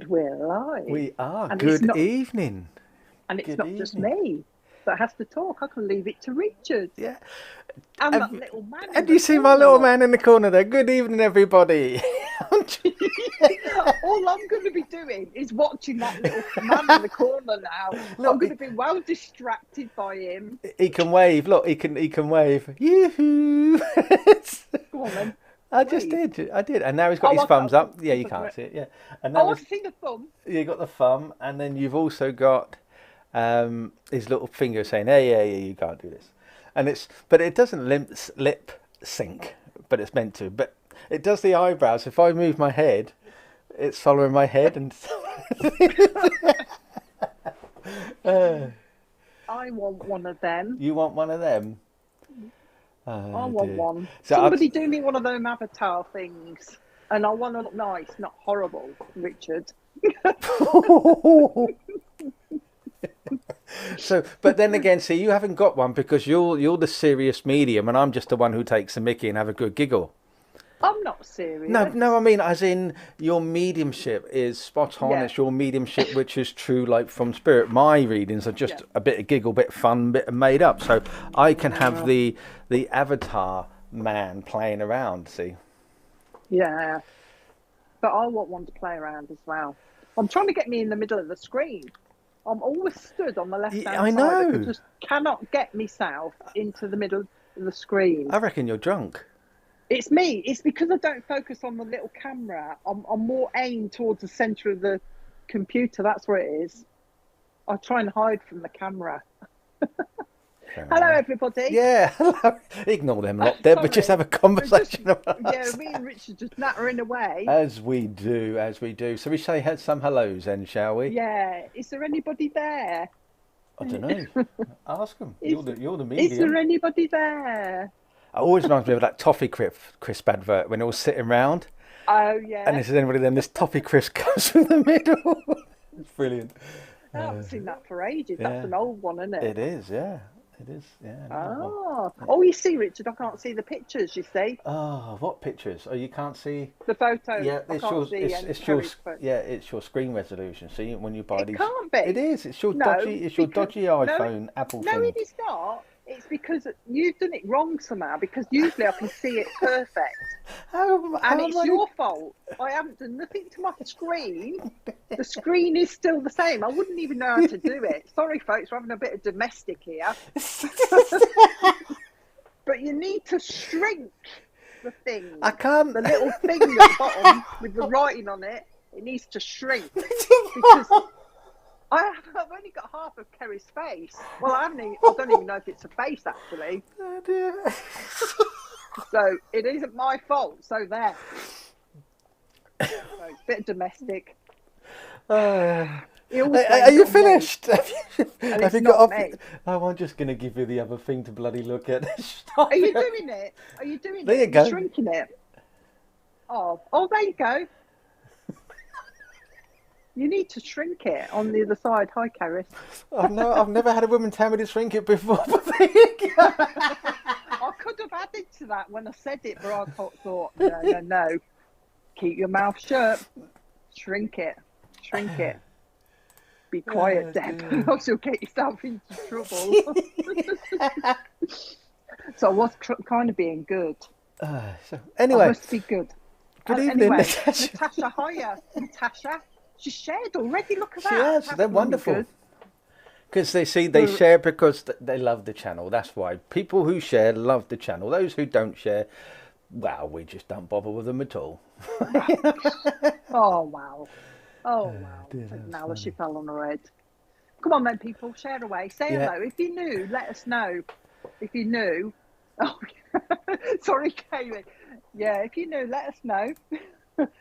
And we're live. We are. And Good evening. And it's Good not just me that has to talk. I can leave it to Richard. Yeah. And that little man. And you see my little man in the corner there. Good evening, everybody. All I'm going to be doing is watching that little man in the corner now. Look, I'm going to be well distracted by him. He can wave. Look, he can wave. Yoo-hoo. Go on then. I did. And now he's got his thumbs up. Yeah, you can't see it. Yeah. And now I see the thumb. You got the thumb, and then you've also got his little finger saying, "Hey, you can't do this." And it doesn't lip sync, but it's meant to. But it does the eyebrows. If I move my head, it's following my head, and I want one of them. You want one of them? I want one. So Somebody do me one of them avatar things. And I want to look nice, not horrible, Richard. So, but then again, see, you haven't got one because you're the serious medium, and I'm just the one who takes the mickey and have a good giggle. I'm not serious. No, I mean, as in your mediumship is spot on. Yeah. It's your mediumship which is true, like from spirit. My readings are just a bit of giggle, bit of fun, bit of made up. So I can have the avatar man playing around. See. Yeah, but I want one to play around as well. I'm trying to get me in the middle of the screen. I'm always stood on the left-hand side. I know. I just cannot get myself into the middle of the screen. I reckon you're drunk. It's me. It's because I don't focus on the little camera. I'm more aimed towards the centre of the computer. That's where it is. I try and hide from the camera. Hello, everybody. Yeah, hello. Ignore them lot, Deb, but just have a conversation about us. Yeah, me and Richard just nattering away. As we do. So we say some hellos then, shall we? Yeah. Is there anybody there? I don't know. Ask them. You're the medium. Is there anybody there? It always reminds me of that Toffee Crisp advert when they're all sitting round. Oh, yeah. And if there's anybody then, this Toffee Crisp comes through the middle. It's brilliant. I haven't seen that for ages. Yeah. That's an old one, isn't it? It is, yeah. It is, yeah. Oh, you see, Richard, I can't see the pictures, you see. Oh, what pictures? Oh, you can't see? The photos. Yeah, it's your screen resolution. See, when you buy these. It can't be. It is. It's your dodgy iPhone Apple thing. No, it is not. It's because you've done it wrong somehow, because usually I can see it perfect. And it's your fault. I haven't done nothing to my screen. The screen is still the same. I wouldn't even know how to do it. Sorry, folks, we're having a bit of domestic here. But you need to shrink the thing. I can't. The little thing at the bottom with the writing on it, it needs to shrink. Because I've only got half of Kerry's face. Well, I don't even know if it's a face, actually. Oh, dear. So it isn't my fault. So there. So, bit of domestic. Are you finished? Have you got off? Oh, I'm just going to give you the other thing to bloody look at. Are you doing it? There you go. You're shrinking it. Oh, there you go. You need to shrink it on the other side. Hi, Kerry. I've never had a woman tell me to shrink it before. But there you go. I could have added to that when I said it, but I thought, no. Keep your mouth shut. Shrink it. Be quiet, Deb. Else you'll get yourself into trouble. So I was kind of being good. So anyway. I must be good. Good evening, anyway, Natasha. Hiya, Natasha. She shared already. Look at that. She has. They're wonderful. Because they share because they love the channel. That's why. People who share love the channel. Those who don't share, well, we just don't bother with them at all. Oh, wow. Now she fell on her head. Come on then, people. Share away. Say hello. If you knew, let us know. If you knew. Oh, sorry, Kaylee. Yeah, if you knew, let us know.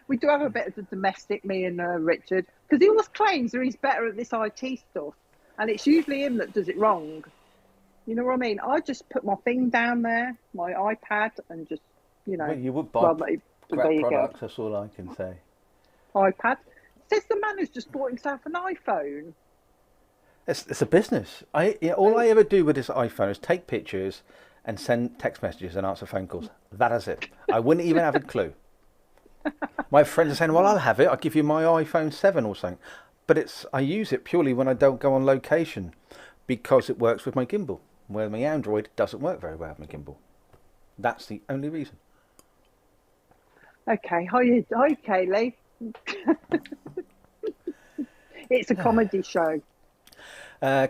We do have a bit of the domestic, me and Richard, because he always claims that he's better at this IT stuff, and it's usually him that does it wrong. You know what I mean? I just put my thing down there, my iPad, and just, Well, you would buy crap products, that's all I can say. iPad. Says the man who's just bought himself an iPhone. It's a business. All I ever do with this iPhone is take pictures and send text messages and answer phone calls. That is it. I wouldn't even have a clue. My friends are saying, well, I'll have it. I'll give you my iPhone 7 or something. But I use it purely when I don't go on location because it works with my gimbal, where my Android doesn't work very well with my gimbal. That's the only reason. Okay. Hi, Kaylee. It's a comedy show.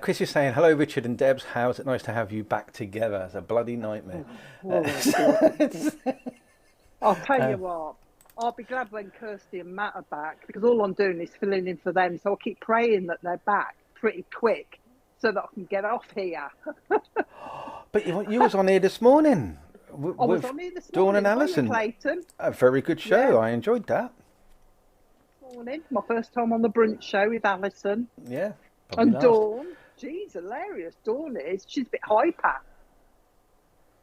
Chris is saying, hello, Richard and Debs. How's it nice to have you back together? It's a bloody nightmare. I'll tell you what. I'll be glad when Kirsty and Matt are back, because all I'm doing is filling in for them. So I'll keep praying that they're back pretty quick so that I can get off here. But you was on here this morning. I was on here this Dawn morning. and Alison. Clayton. A very good show. Yeah. I enjoyed that. Morning. My first time on the brunch show with Alison. Yeah. And Dawn. She's hilarious. Dawn is. She's a bit hyper.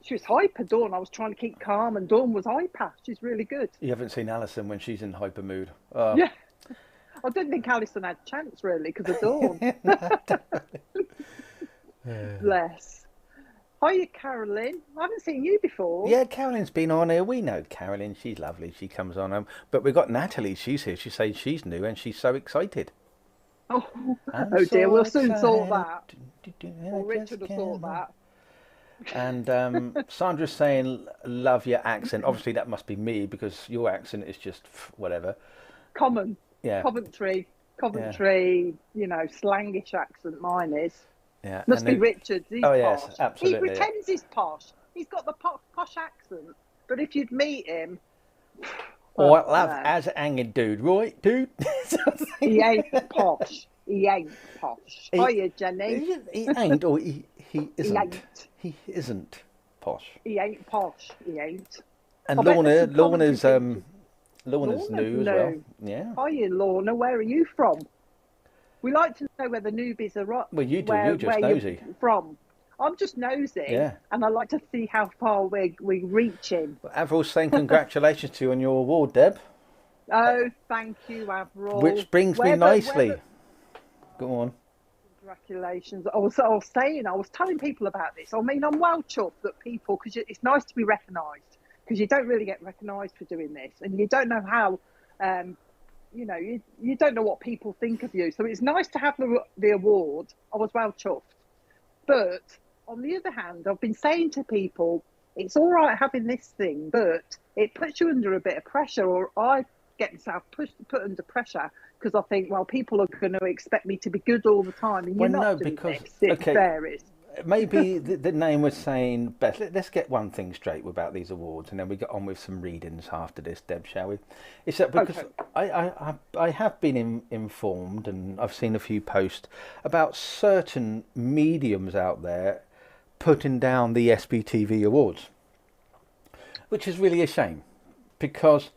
She was hyper, Dawn. I was trying to keep calm, and Dawn was hyper. She's really good. You haven't seen Alison when she's in hyper mood. Yeah. I didn't think Alison had a chance, really, because of Dawn. Bless. Hiya, Carolyn. I haven't seen you before. Yeah, Carolyn's been on here. We know Carolyn. She's lovely. She comes on. But we've got Natalie. She's here. She says she's new and she's so excited. Oh dear. We'll soon sort that. Or Richard will sort that. And Sandra's saying, love your accent. Obviously, that must be me because your accent is just whatever. Common. Yeah. Coventry, you know, slangish accent mine is. Yeah. Must be Richard's. He's posh. Yes, absolutely. He pretends he's posh. He's got the posh accent. But if you'd meet him... Well, as an hanging dude, right, dude? He ain't posh. He ain't posh. Hiya, Jenny. He ain't, or he isn't. He He isn't posh. He ain't posh. He ain't. And Lorna's new as well. Yeah. Hiya, Lorna. Where are you from? We like to know where the newbies are. Well, you do. You're just nosy. From. I'm just nosy. Yeah. And I like to see how far we're reaching. Well, Avril's saying congratulations to you on your award, Deb. Oh, thank you, Avril. Which brings me nicely. Go on. Congratulations. I was telling people about this. I mean, I'm well chuffed that people, because it's nice to be recognised, because you don't really get recognised for doing this, and you don't know how, you know, you don't know what people think of you. So it's nice to have the award. I was well chuffed. But on the other hand, I've been saying to people, it's all right having this thing, but it puts you under a bit of pressure, or I get myself put under pressure, because I think, well, people are going to expect me to be good all the time, and you're not doing this. It varies. Maybe the name was saying best. Let's get one thing straight about these awards, and then we get on with some readings after this, Deb, shall we? It's that because I have been informed, and I've seen a few posts about certain mediums out there putting down the SBTV awards, which is really a shame, because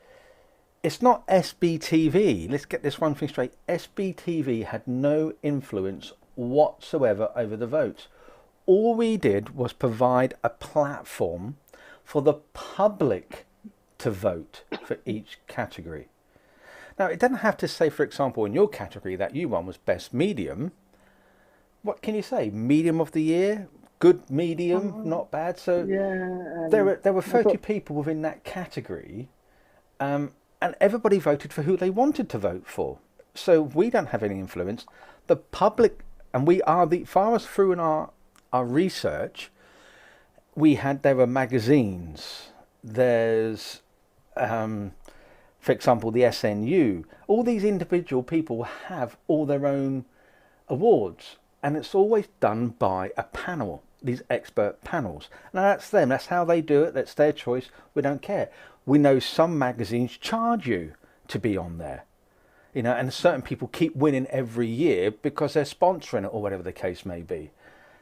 it's not SBTV. Let's get this one thing straight. SBTV had no influence whatsoever over the votes. All we did was provide a platform for the public to vote for each category. Now, it doesn't have to say, for example, in your category that you won was best medium. What can you say? Medium of the year? Good medium? Not bad? So yeah, there were 30 people within that category, and everybody voted for who they wanted to vote for. So we don't have any influence. The public, and we are the farthest through in our research, there were magazines, there's for example the SNU, all these individual people have all their own awards, and it's always done by a panel, these expert panels. Now that's them, that's how they do it, that's their choice, we don't care. We know some magazines charge you to be on there, you know, and certain people keep winning every year because they're sponsoring it or whatever the case may be.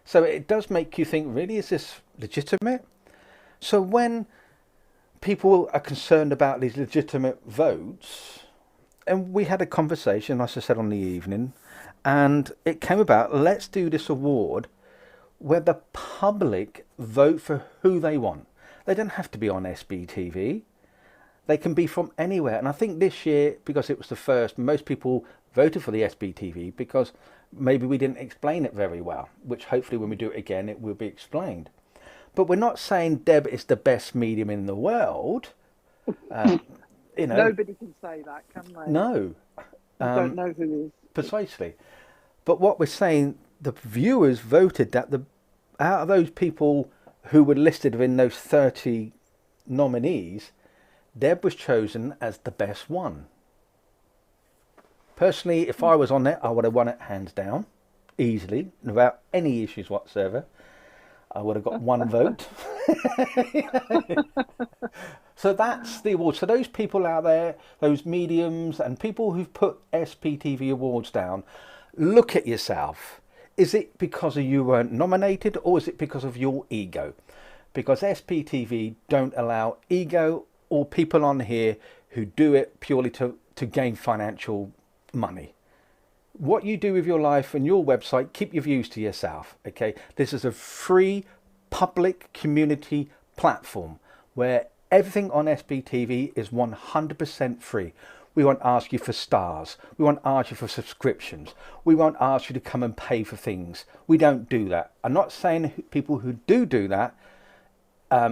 So it does make you think, really, is this legitimate? So when people are concerned about these legitimate votes, and we had a conversation, as I said, on the evening, and it came about, let's do this award where the public vote for who they want. They don't have to be on SBTV. They can be from anywhere. And I think this year, because it was the first, most people voted for the SBTV because maybe we didn't explain it very well, which hopefully when we do it again, it will be explained. But we're not saying Deb is the best medium in the world. You know, Nobody can say that, can they? no, You don't know who is. precisely. But what we're saying, the viewers voted that out of those people who were listed within those 30 nominees, Deb was chosen as the best one. Personally, if I was on there, I would have won it hands down, easily, without any issues whatsoever. I would have got one vote. So that's the award. So those people out there, those mediums and people who've put SPTV awards down, look at yourself. Is it because of you weren't nominated, or is it because of your ego? Because SPTV don't allow ego or people on here who do it purely to gain financial money. What you do with your life and your website, keep your views to yourself. Okay, this is a free public community platform where everything on SPTV is 100% free. We won't ask you for stars. We won't ask you for subscriptions. We won't ask you to come and pay for things. We don't do that. I'm not saying people who do that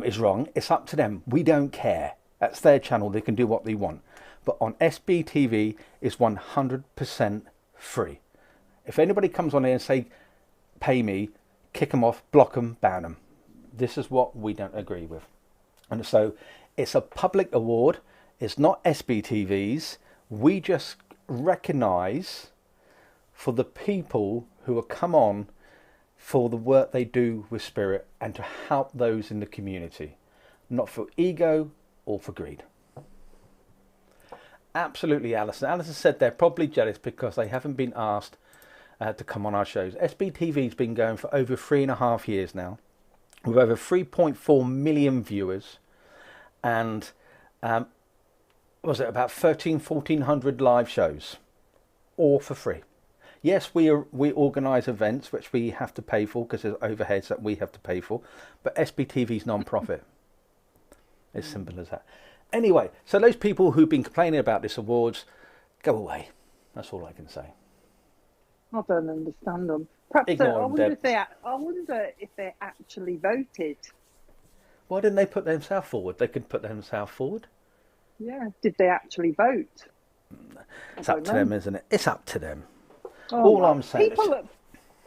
is wrong. It's up to them. We don't care. That's their channel. They can do what they want. But on SBTV, it's 100% free. If anybody comes on here and say, pay me, kick them off, block them, ban them. This is what we don't agree with. And so it's a public award. It's not SBTV's. We just recognise for the people who have come on for the work they do with spirit and to help those in the community, not for ego or for greed. Absolutely, Alison. Alison said they're probably jealous because they haven't been asked to come on our shows. SBTV's been going for over 3.5 years now, with over 3.4 million viewers, and was it about 1,400 live shows, all for free. Yes, we organise events which we have to pay for because there's overheads that we have to pay for, but SBTV's non-profit. As simple as that. Anyway, so those people who've been complaining about this awards, go away. That's all I can say. I don't understand them. Perhaps I wonder if they actually voted. Why didn't they put themselves forward? They could put themselves forward. Yeah, did they actually vote? It's up to them, isn't it? It's up to them. Oh, all I'm saying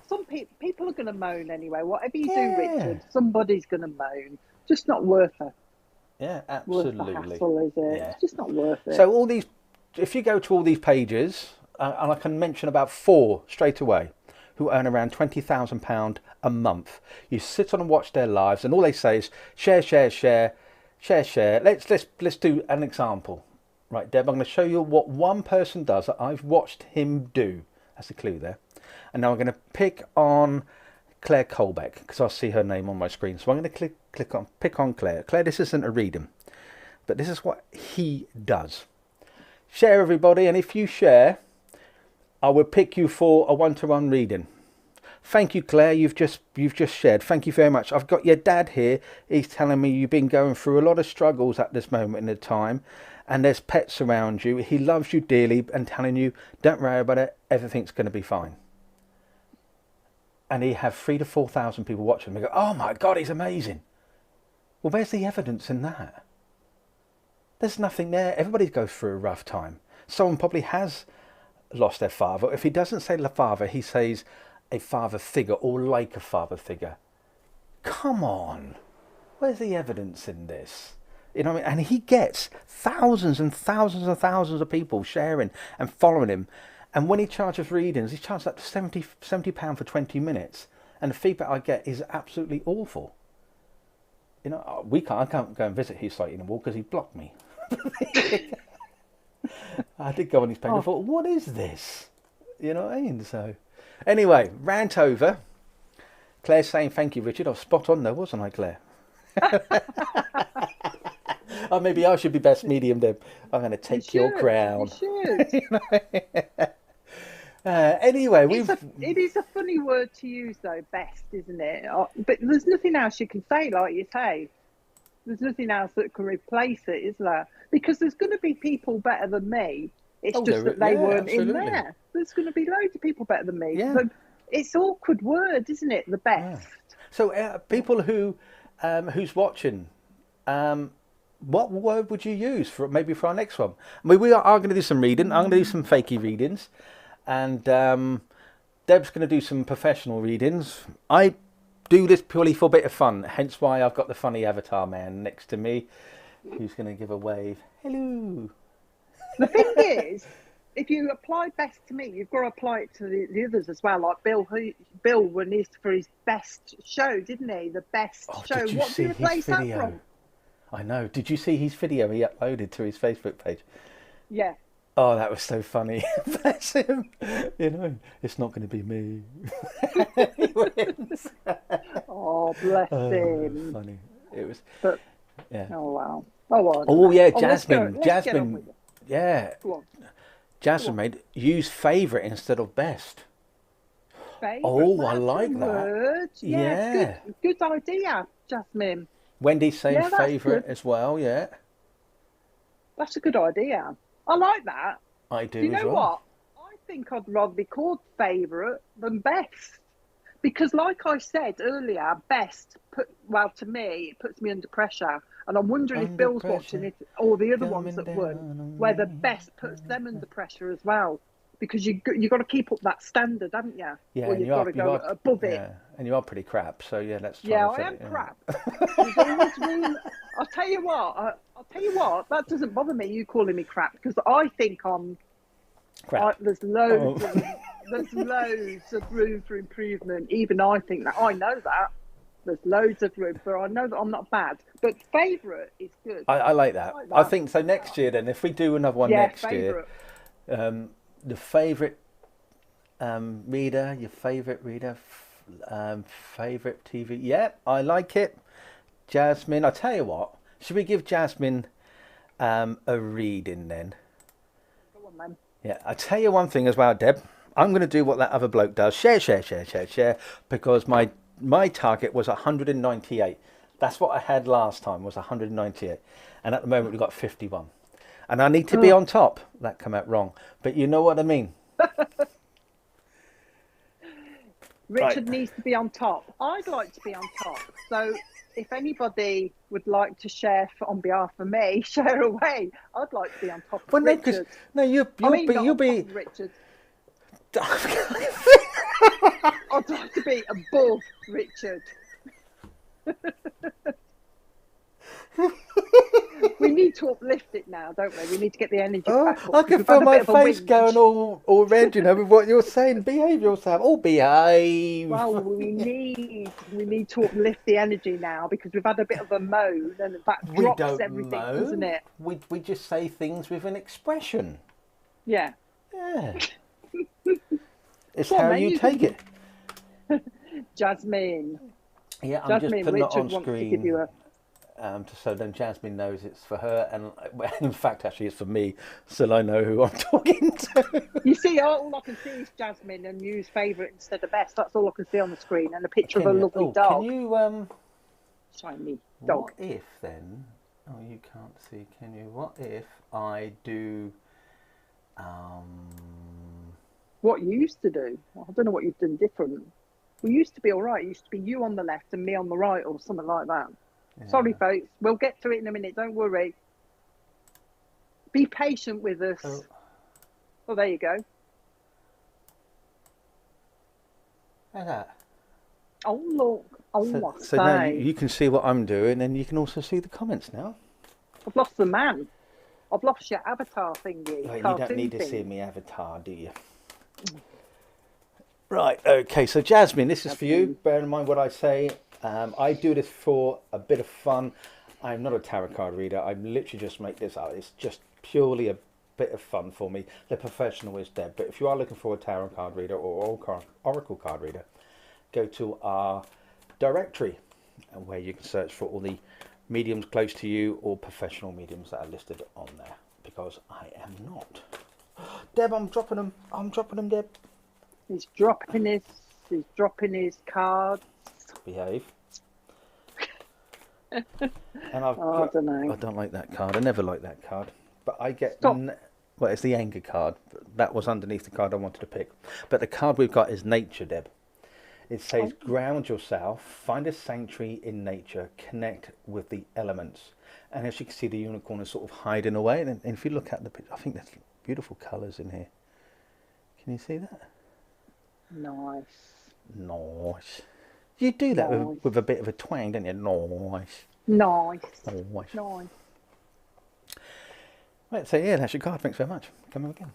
some people are going to moan anyway. Whatever you do, Richard, somebody's going to moan. Just not worth it. Yeah, absolutely. Worth the hassle, is it? Yeah. It's just not worth it. So all these, if you go to all these pages, and I can mention about 4 straight away, who earn around £20,000 a month. You sit on and watch their lives, and all they say is share, share, share, share, share. Let's do an example, right, Deb? I'm going to show you what one person does that I've watched him do. That's a clue there. And now I'm going to pick on Claire Colbeck because I see her name on my screen. So I'm going to pick on Claire. Claire, this isn't a reading, but this is what he does. Share, everybody, and if you share, I will pick you for a 1-to-1 reading. Thank you, Claire. You've just shared. Thank you very much. I've got your dad here. He's telling me you've been going through a lot of struggles at this moment in the time, and there's pets around you. He loves you dearly and telling you, don't worry about it. Everything's going to be fine. And he have 3,000 to 4,000 people watching him. They go, oh my God, he's amazing. Well, where's the evidence in that? There's nothing there. Everybody goes through a rough time. Someone probably has lost their father. If he doesn't say the father, he says a father figure or like a father figure. Come on. Where's the evidence in this? You know what I mean? And he gets thousands and thousands and thousands of people sharing and following him. And when he charges readings, he charges up to £70 for 20 minutes. And the feedback I get is absolutely awful. You know, I can't go and visit his site anymore because he blocked me. I did go on his page and thought, what is this? You know what I mean? So, anyway, rant over. Claire's saying, thank you, Richard. I was spot on though, wasn't I, Claire? Oh, maybe I should be best medium then. I'm going to take your crown. You should. Anyway, it is a funny word to use though, best, isn't it? But there's nothing else you can say, like you say. There's nothing else that can replace it, is there? Because there's going to be people better than me. It's just that they weren't in there. There's going to be loads of people better than me. Yeah. So it's an awkward word, isn't it? The best. Yeah. So people who's watching, what word would you use for maybe for our next one? I mean, we are going to do some reading. I'm going to do some fakey readings, and Deb's going to do some professional readings. I do this purely for a bit of fun, hence why I've got the funny avatar man next to me, who's going to give a wave. Hello. The thing is, if you apply best to me, you've got to apply it to the others as well. Like Bill won for his best show, didn't he? The best show. What did he replace that from? I know. Did you see his video he uploaded to his Facebook page? Yeah. Oh, that was so funny. Bless him. You know, it's not going to be me. He wins. Oh, bless him. Funny. It was. But, yeah. Oh, wow. Oh, oh yeah, oh, Jasmine. let's get on with it. Yeah. Go on. Jasmine made use favourite instead of best. Favourite. Oh, I like that. Yeah. Good idea, Jasmine. Wendy's saying favourite as well, yeah. That's a good idea. I like that. I do. You know as well. what? I think I'd rather be called favourite than best. Because like I said earlier, best, to me, it puts me under pressure. And I'm wondering if Bill's watching it, or the other ones that won, where the best puts them under pressure as well. Because you've got to keep up that standard, haven't you? Yeah, or you've got to go above it. And you are pretty crap, so yeah, let's try. Yeah, I am crap. There's always room. I'll tell you what, that doesn't bother me, you calling me crap, because I think I'm crap. There's loads of room for improvement. Even I think that. I know that. There's loads of room, but I know that I'm not bad. But favourite is good. I like that. I think so. Next year, then, if we do another one next year, the favourite reader, your favourite reader, favourite TV. Yeah, I like it. Jasmine, I tell you what, should we give Jasmine a reading then? Go on, then. Yeah, I tell you one thing as well, Deb. I'm going to do what that other bloke does. Share, because my target was 198. That's what I had last time, was 198. And at the moment we've got 51. And I need to be on top. That came out wrong. But you know what I mean. Richard needs to be on top. I'd like to be on top. So if anybody would like to share on behalf of me, share away. I'd like to be on top of Richard. You'll be Richard. I'd like to be above Richard. We need to uplift it now, don't we? We need to get the energy back up. I can feel my face going all red, you know, with what you're saying. Behave yourself. Oh, behave. Well, we need to uplift the energy now, because we've had a bit of a moan, and that drops everything, doesn't it? We just say things with an expression. Yeah. Yeah. It's how you take it. Jasmine. Yeah, I'm just putting Richard it on screen. So then Jasmine knows it's for her, and in fact, actually, it's for me, so I know who I'm talking to. You see, all I can see is Jasmine and use favourite instead of best. That's all I can see on the screen, and a picture of a lovely dog. Can you shiny dog? What if then? Oh, you can't see, can you? What if I do? What you used to do? I don't know what you've done different. We used to be all right. It used to be you on the left and me on the right, or something like that. Yeah. Sorry, folks. We'll get to it in a minute. Don't worry. Be patient with us. Oh, there you go. Look at that. Oh, look. Oh, so now you can see what I'm doing, and you can also see the comments now. I've lost the man. I've lost your avatar thingy. Right, you don't need to see me avatar, do you? Right, okay, so Jasmine, this is for you. Bear in mind what I say. I do this for a bit of fun. I'm not a tarot card reader. I literally just make this out. It's just purely a bit of fun for me. The professional is Deb. But if you are looking for a tarot card reader or oracle card reader, go to our directory, where you can search for all the mediums close to you or professional mediums that are listed on there, because I am not. Deb, I'm dropping them, Deb. He's dropping his cards. Behave. And I don't know. I don't like that card. I never like that card. But I get... well, it's the anger card. That was underneath the card I wanted to pick. But the card we've got is Nature, Deb. It says, ground yourself, find a sanctuary in nature, connect with the elements. And as you can see, the unicorn is sort of hiding away. And if you look at the picture, I think there's beautiful colours in here. Can you see that? Nice. Nice. You do that with a bit of a twang, don't you? Nice. Nice. Nice. Nice. Right, so yeah, that's your card. Thanks very much. Come on again.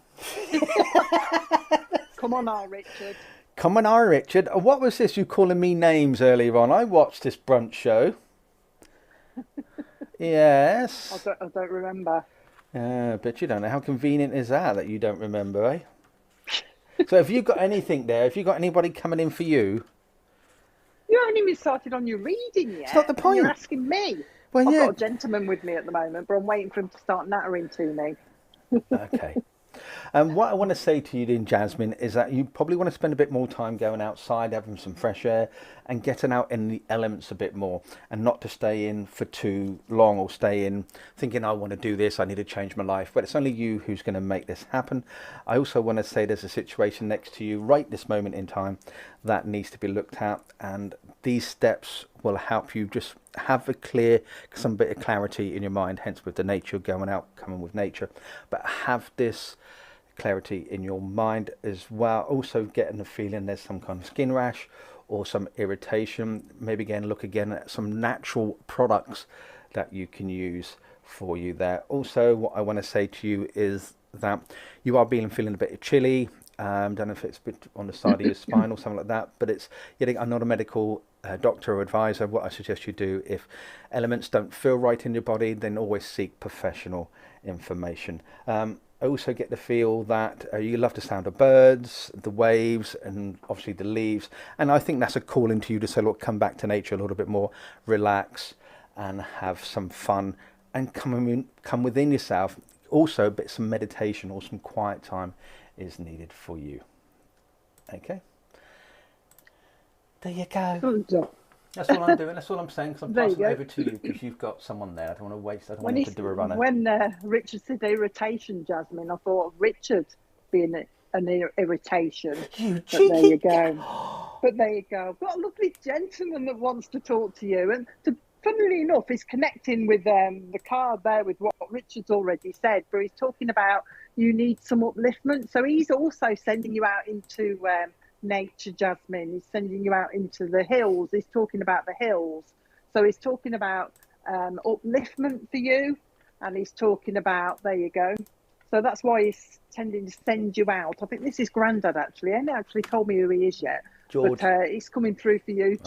Come on now, Richard. Come on now, Richard. What was this you calling me names earlier on? I watched this brunch show. Yes. I don't remember. But you don't know. How convenient is that you don't remember, eh? So have you got anything there? Have you got anybody coming in for you? You haven't even started on your reading yet. It's not the point. You're asking me. Well, I've yeah. got a gentleman with me at the moment, but I'm waiting for him to start nattering to me. Okay. What I want to say to you then, Jasmine, is that you probably want to spend a bit more time going outside, having some fresh air and getting out in the elements a bit more, and not to stay in for too long or stay in thinking, I want to do this, I need to change my life. But it's only you who's going to make this happen. I also want to say there's a situation next to you right this moment in time that needs to be looked at, and these steps will help you just have some bit of clarity in your mind, hence with the nature, going out, coming with nature, but have this clarity in your mind as well. Also getting the feeling there's some kind of skin rash or some irritation. Maybe look again at some natural products that you can use for you there. Also, what I want to say to you is that you are feeling a bit chilly. Don't know if it's a bit on the side of your spine or something like that, but it's, I'm not a medical doctor or advisor. What I suggest you do, if elements don't feel right in your body, then always seek professional information. I also get the feel that you love the sound of birds, the waves, and obviously the leaves. And I think that's a calling to you to say, look, come back to nature a little bit more, relax and have some fun and come within yourself. Also, a bit some meditation or some quiet time is needed for you. Okay. There you go. That's all I'm doing. That's all I'm saying. Because I'm passing over to you because you've got someone there. I don't want to waste. I don't want to do a runner. When Richard said irritation, Jasmine, I thought of Richard being an irritation. You but there you go. But there you go. I've got a lovely gentleman that wants to talk to you, and funnily enough, he's connecting with the card there with what Richard's already said. But he's talking about you need some upliftment. So he's also sending you out into nature, Jasmine. He's sending you out into the hills. He's talking about the hills. So he's talking about upliftment for you, and he's talking about, there you go. So that's why he's tending to send you out. I think this is Grandad, actually. He hasn't actually told me who he is yet. George. But he's coming through for you.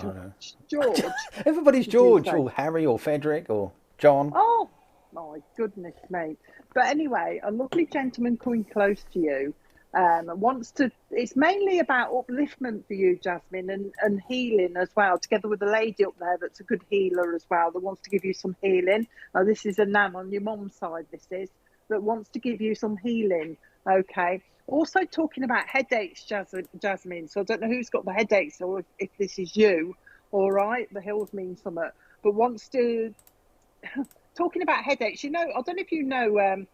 George. Everybody's George, or Harry, or Frederick, or John. Oh, my goodness me. But anyway, a lovely gentleman coming close to you. It's mainly about upliftment for you, Jasmine, and healing as well, together with a lady up there that's a good healer as well, that wants to give you some healing. Now, this is a nan on your mum's side, that wants to give you some healing. Okay. Also talking about headaches, Jasmine. So I don't know who's got the headaches or if this is you. All right. The hills mean something. But wants to... talking about headaches, I don't know if you know...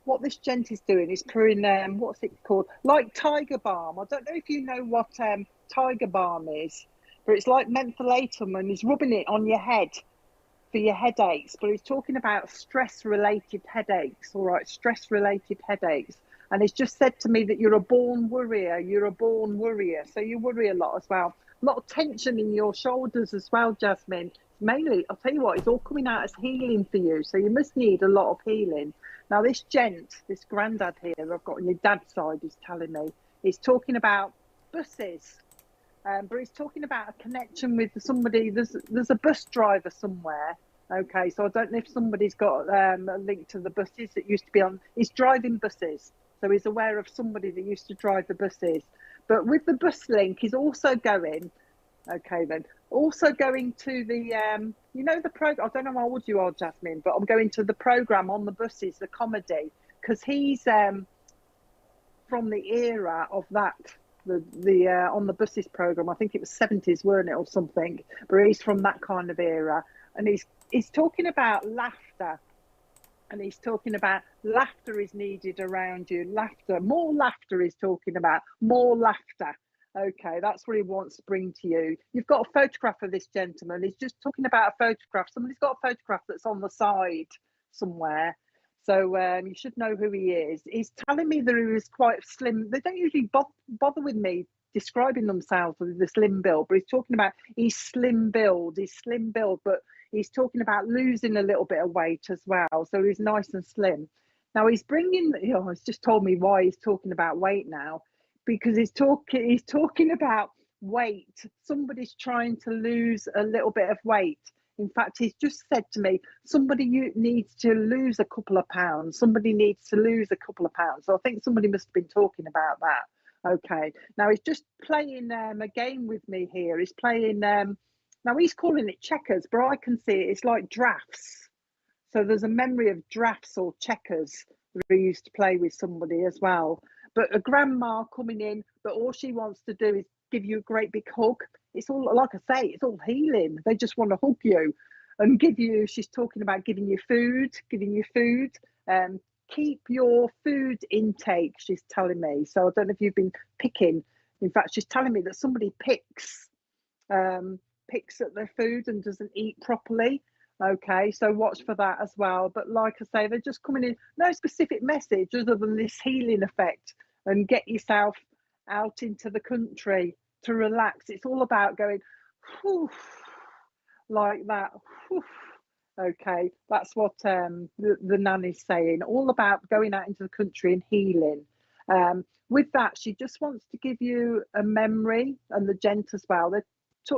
what this gent is doing is putting, what's it called? Like Tiger Balm. I don't know if you know what Tiger Balm is, but it's like mentholatum, and he's rubbing it on your head for your headaches. But he's talking about stress-related headaches, all right, stress-related headaches. And he's just said to me that you're a born worrier. You're a born worrier. So you worry a lot as well. A lot of tension in your shoulders as well, Jasmine. Mainly, I'll tell you what, it's all coming out as healing for you. So you must need a lot of healing. Now, this gent, this Grandad here, I've got on your dad's side, is telling me, he's talking about buses. But he's talking about a connection with somebody. There's a bus driver somewhere. Okay, so I don't know if somebody's got a link to the buses that used to be on. He's driving buses. So he's aware of somebody that used to drive the buses. But with the bus link, he's also going, okay then, also going to the, the program. I don't know how old you are, Jasmine, but I'm going to the program on the buses, the comedy, because he's from the era of that, the on the buses program. I think it was 70s, weren't it, or something? But he's from that kind of era, and he's talking about laughter, and he's talking about laughter is needed around you. Laughter, more laughter. He's talking about more laughter. Okay, that's what he wants to bring to you. You've got a photograph of this gentleman. He's just talking about a photograph. Somebody's got a photograph that's on the side somewhere. So you should know who he is. He's telling me that he was quite slim. They don't usually bother with me describing themselves with the slim build, but he's talking about he's slim build, but he's talking about losing a little bit of weight as well. So he's nice and slim. Now he's bringing, he's just told me why he's talking about weight now, because he's talking about weight. Somebody's trying to lose a little bit of weight. In fact, he's just said to me, somebody needs to lose a couple of pounds. Somebody needs to lose a couple of pounds. So I think somebody must have been talking about that. Okay. Now he's just playing a game with me here. He's playing, now he's calling it checkers, but I can see it's like drafts. So there's a memory of drafts or checkers that he used to play with somebody as well. But a grandma coming in, but all she wants to do is give you a great big hug. It's all, like I say, it's all healing. They just want to hug you and give you, she's talking about giving you food. Keep your food intake, she's telling me. So I don't know if you've been picking. In fact, she's telling me that somebody picks at their food and doesn't eat properly. Okay, so watch for that as well. But like I say, they're just coming in, no specific message other than this healing effect, and get yourself out into the country to relax. It's all about going, whew, like that. Whew. Okay, that's what the nanny's saying. All about going out into the country and healing. With that, she just wants to give you a memory, and the gent as well. They're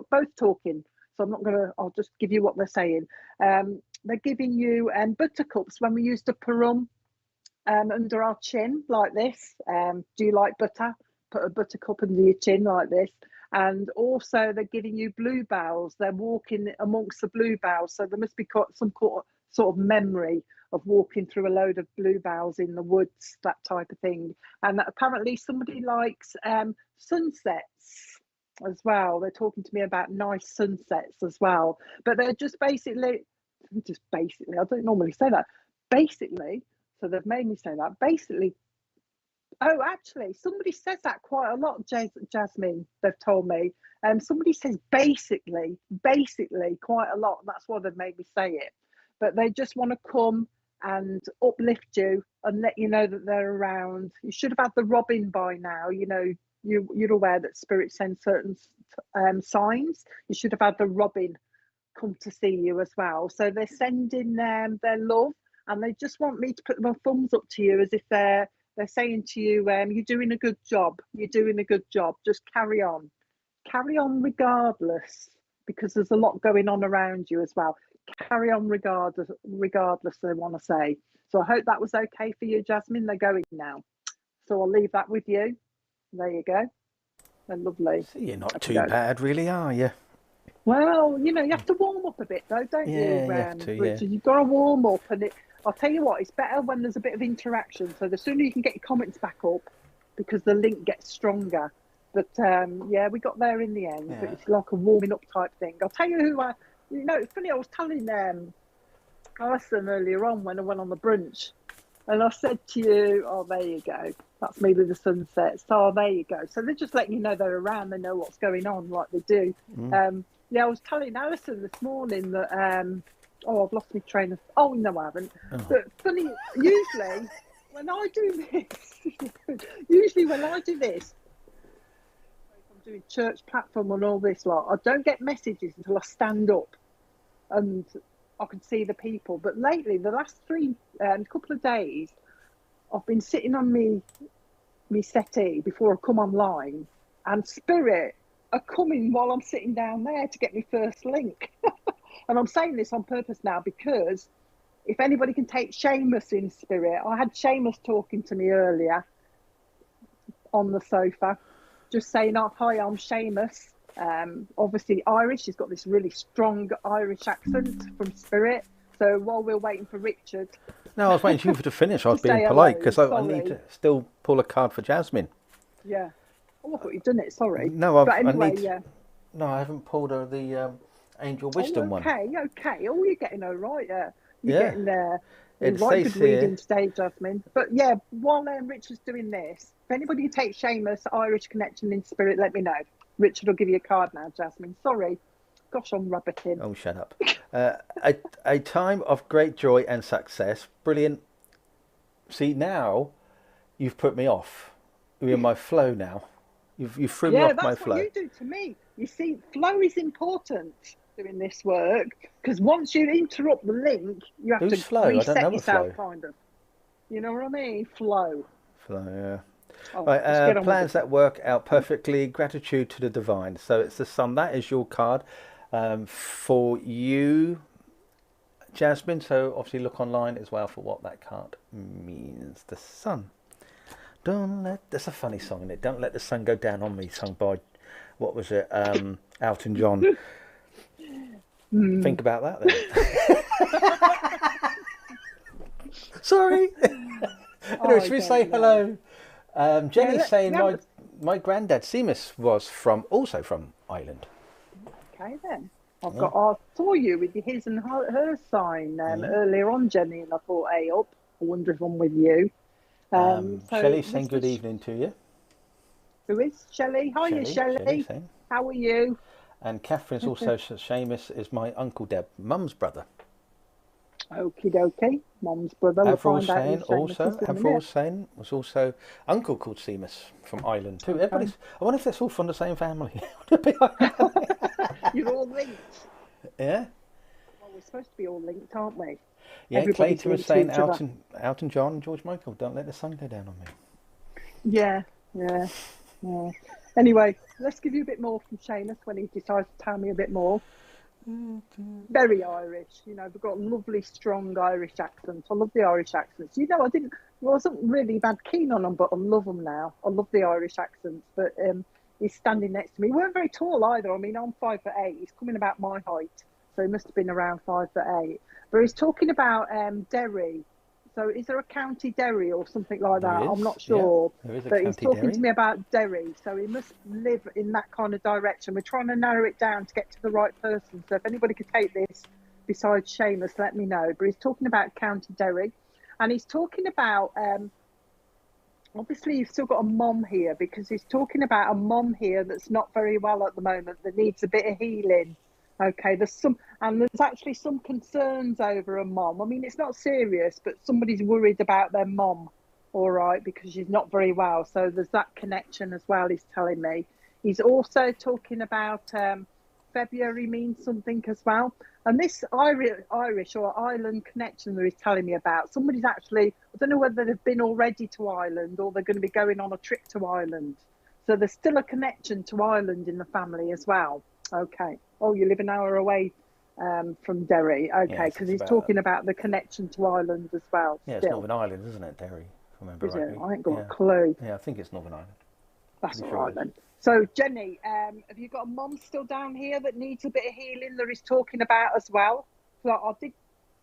both talking. So I'm not going to, I'll just give you what they're saying. They're giving you buttercups when we used to put under our chin like this. Do you like butter? Put a buttercup under your chin like this. And also they're giving you bluebells. They're walking amongst the bluebells. So there must be some sort of memory of walking through a load of bluebells in the woods, that type of thing. And apparently somebody likes sunsets as well. They're talking to me about nice sunsets as well. But they're just basically, I don't normally say that. Basically, so they've made me say that. Basically, oh, actually, somebody says that quite a lot, Jasmine, they've told me. Somebody says basically quite a lot. That's why they've made me say it. But they just want to come and uplift you and let you know that they're around. You should have had the robin by now. You know, you're aware that spirit sends certain signs. You should have had the robin come to see you as well. So they're sending their love, and they just want me to put my thumbs up to you, as if they're saying to you, you're doing a good job. You're doing a good job. Just carry on regardless, because there's a lot going on around you as well. Carry on regardless, they want to say. So I hope that was okay for you, Jasmine. They're going now. So I'll leave that with you. There you go. They're lovely. So you're not too bad, really, are you? Well, you know, you have to warm up a bit, though, don't you? You have to, Richard? You've got to warm up, and I'll tell you what, it's better when there's a bit of interaction. So the sooner you can get your comments back up, because the link gets stronger. But yeah, we got there in the end. Yeah. But it's like a warming up type thing. I'll tell you who it's funny, I was telling Alison earlier on when I went on the brunch, and I said to you, oh, there you go. That's me with the sunsets. Oh, there you go. So they're just letting you know they're around. They know what's going on, like they do. Yeah, I was telling Alison this morning that, I've lost my train of, oh, no, I haven't. Oh. But funny, usually when I do this, I'm doing church platform and all this lot, I don't get messages until I stand up and I can see the people. But lately, the last couple of days, I've been sitting on me settee before I come online, and spirit are coming while I'm sitting down there to get me first link. And I'm saying this on purpose now, because if anybody can take Seamus in spirit, I had Seamus talking to me earlier on the sofa, just saying, oh, hi, I'm Seamus. Obviously Irish. He's got this really strong Irish accent from spirit. So while we're waiting for Richard... No, I was waiting for you to finish. I was being polite, because I need to still pull a card for Jasmine. Yeah. Oh, I thought you'd done it, sorry. No, but anyway, No, I haven't pulled her the Angel Wisdom one. Okay. Oh, you're getting all right, yeah. You're getting there. It Right, says good reading here. today, Jasmine. But yeah, while Richard's doing this, if anybody takes Seamus Irish Connection in spirit, let me know. Richard will give you a card now, Jasmine. Sorry. Gosh, I'm rabbiting. Oh, shut up. A time of great joy and success. Brilliant. See, now you've put me off. You're in my flow now. You threw me off my flow. Yeah, that's what you do to me. You see, flow is important doing this work, because once you interrupt the link, you have to reset yourself, kind of. You know what I mean? Flow. Yeah. Right, plans that work out perfectly. Gratitude to the divine. So it's the sun. That is your card for you, Jasmine. So obviously look online as well for what that card means. The sun. That's a funny song, isn't it? Don't let the sun go down on me, sung by, what was it? Elton John. Think about that then. Sorry. Anyway, should we say hello? Jenny's saying my granddad Seamus was also from Ireland. Okay then. I saw you with your his and her sign earlier on, Jenny, and I thought, hey up, I wonder if I'm with you. Shelley's saying good evening to you. Who is Shelley? Hiya, Shelley. How are you? And Catherine's also Seamus is my Uncle Deb, Mum's brother. Okie dokie, Mum's brother. Avril saying was also uncle called Seamus from Ireland too. I wonder if that's all from the same family. You're all linked. Yeah. Well, we're supposed to be all linked, aren't we? Yeah, Clayton was saying Elton John and George Michael, don't let the sun go down on me. Yeah. Anyway, let's give you a bit more from Seamus when he decides to tell me a bit more. Very Irish, you know, they've got lovely, strong Irish accents. I love the Irish accents. You know, I wasn't really that keen on them, but I love them now. I love the Irish accents. But he's standing next to me. He weren't very tall either. I mean, I'm 5'8". He's coming about my height, so he must have been around 5'8". But he's talking about Derry. So is there a County Derry or something like that? I'm not sure. Yeah, but he's talking to me about Derry. So he must live in that kind of direction. We're trying to narrow it down to get to the right person. So if anybody could take this besides Seamus, let me know. But he's talking about County Derry. And he's talking about, obviously you've still got a mom here, because he's talking about a mom here that's not very well at the moment, that needs a bit of healing. Okay, there's actually some concerns over a mom. I mean, it's not serious, but somebody's worried about their mom, all right, because she's not very well. So there's that connection as well, he's telling me. He's also talking about February means something as well. And this Irish or Ireland connection that he's telling me about, somebody's actually, I don't know whether they've been already to Ireland or they're going to be going on a trip to Ireland. So there's still a connection to Ireland in the family as well. Okay. Oh, you live an hour away from Derry. Okay, because he's talking about the connection to Ireland as well. Yeah, it's Northern Ireland, isn't it, Derry? Is it? I ain't got a clue. Yeah, I think it's Northern Ireland. That's all right then. So, Jenny, have you got a mum still down here that needs a bit of healing that he's talking about as well? So I did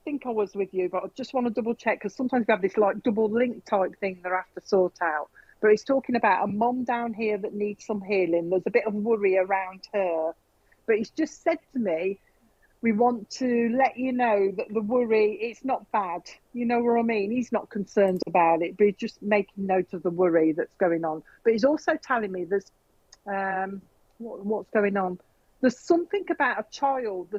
think I was with you, but I just want to double check, because sometimes we have this like double link type thing that I have to sort out. But he's talking about a mum down here that needs some healing. There's a bit of worry around her. But he's just said to me, we want to let you know that the worry, it's not bad. You know what I mean? He's not concerned about it, but he's just making note of the worry that's going on. But he's also telling me there's, what's going on? There's something about a child.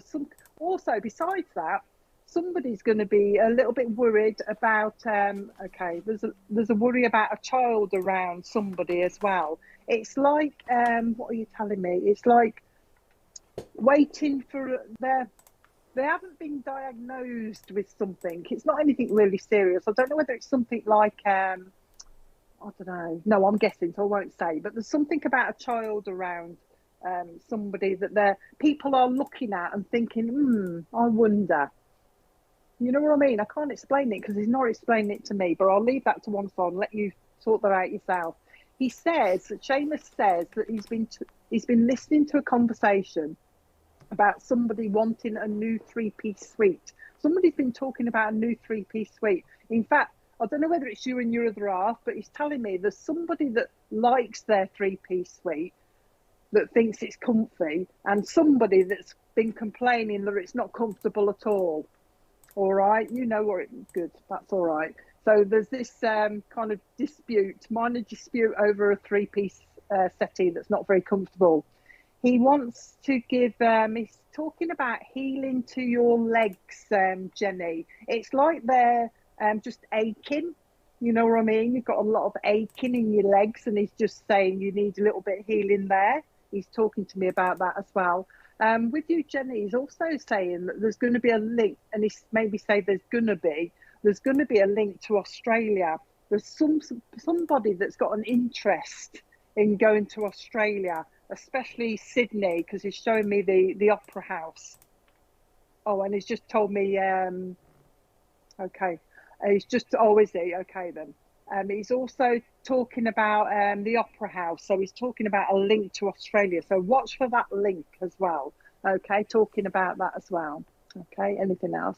Also, besides that, somebody's going to be a little bit worried about, there's a worry about a child around somebody as well. It's like, what are you telling me? It's like, waiting for they haven't been diagnosed with something. It's not anything really serious. I don't know whether it's something like I don't know. No, I'm guessing, so I won't say. But there's something about a child around somebody that people are looking at and thinking, I wonder. You know what I mean? I can't explain it because he's not explaining it to me. But I'll leave that to one side and let you sort that out yourself. He says that Seamus says that he's been listening to a conversation about somebody wanting a new 3-piece suite. Somebody's been talking about a new 3-piece suite. In fact, I don't know whether it's you and your other half, but he's telling me there's somebody that likes their 3-piece suite, that thinks it's comfy, and somebody that's been complaining that it's not comfortable at all. All right, you know what? Good, that's all right. So there's this kind of minor dispute over a three-piece settee that's not very comfortable. He wants to give. He's talking about healing to your legs, Jenny. It's like they're just aching. You know what I mean? You've got a lot of aching in your legs, and he's just saying you need a little bit of healing there. He's talking to me about that as well. With you, Jenny, he's also saying that there's going to be a link, and he's maybe say there's going to be a link to Australia. There's somebody that's got an interest in going to Australia, especially Sydney, because he's showing me the opera house. Oh, and he's just told me, okay. He's just, oh, is he? Okay, then. He's also talking about the opera house. So he's talking about a link to Australia. So watch for that link as well. Okay, talking about that as well. Okay, anything else?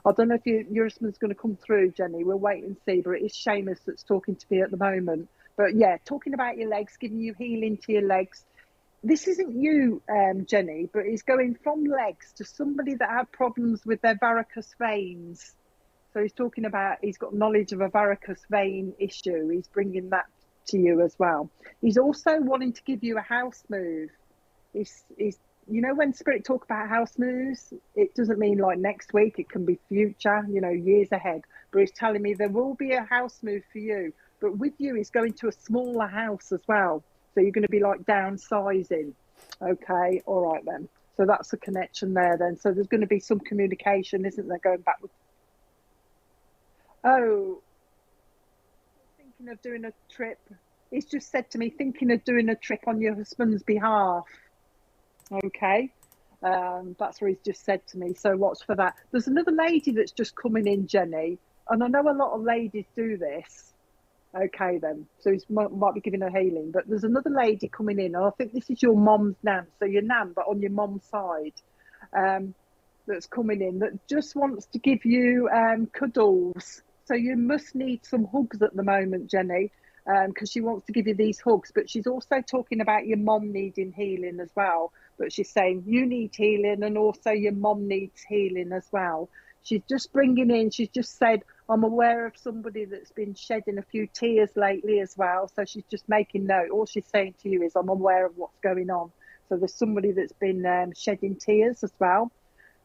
I don't know if your husband's going to come through, Jenny. We'll wait and see. But it is Seamus that's talking to me at the moment. But yeah, talking about your legs, giving you healing to your legs. This isn't you, Jenny, but he's going from legs to somebody that had problems with their varicose veins. So he's talking about, he's got knowledge of a varicose vein issue. He's bringing that to you as well. He's also wanting to give you a house move. He's you know, when spirit talk about house moves, it doesn't mean like next week. It can be future, you know, years ahead. But he's telling me there will be a house move for you. But with you, he's going to a smaller house as well. So you're going to be like downsizing. Okay, all right then. So that's a connection there then. So there's going to be some communication, isn't there, going back with. Oh, thinking of doing a trip. He's just said to me, thinking of doing a trip on your husband's behalf. Okay. That's what he's just said to me. So watch for that. There's another lady that's just coming in, Jenny. And I know a lot of ladies do this. Okay, then. So he might be giving her healing. But there's another lady coming in. And I think this is your mom's nan. So your nan, but on your mom's side. That's coming in that just wants to give you cuddles. So you must need some hugs at the moment, Jenny, because she wants to give you these hugs. But she's also talking about your mom needing healing as well. But she's saying you need healing and also your mom needs healing as well. She's just bringing in, she's just said, I'm aware of somebody that's been shedding a few tears lately as well. So she's just making note. All she's saying to you is, I'm aware of what's going on. So there's somebody that's been shedding tears as well.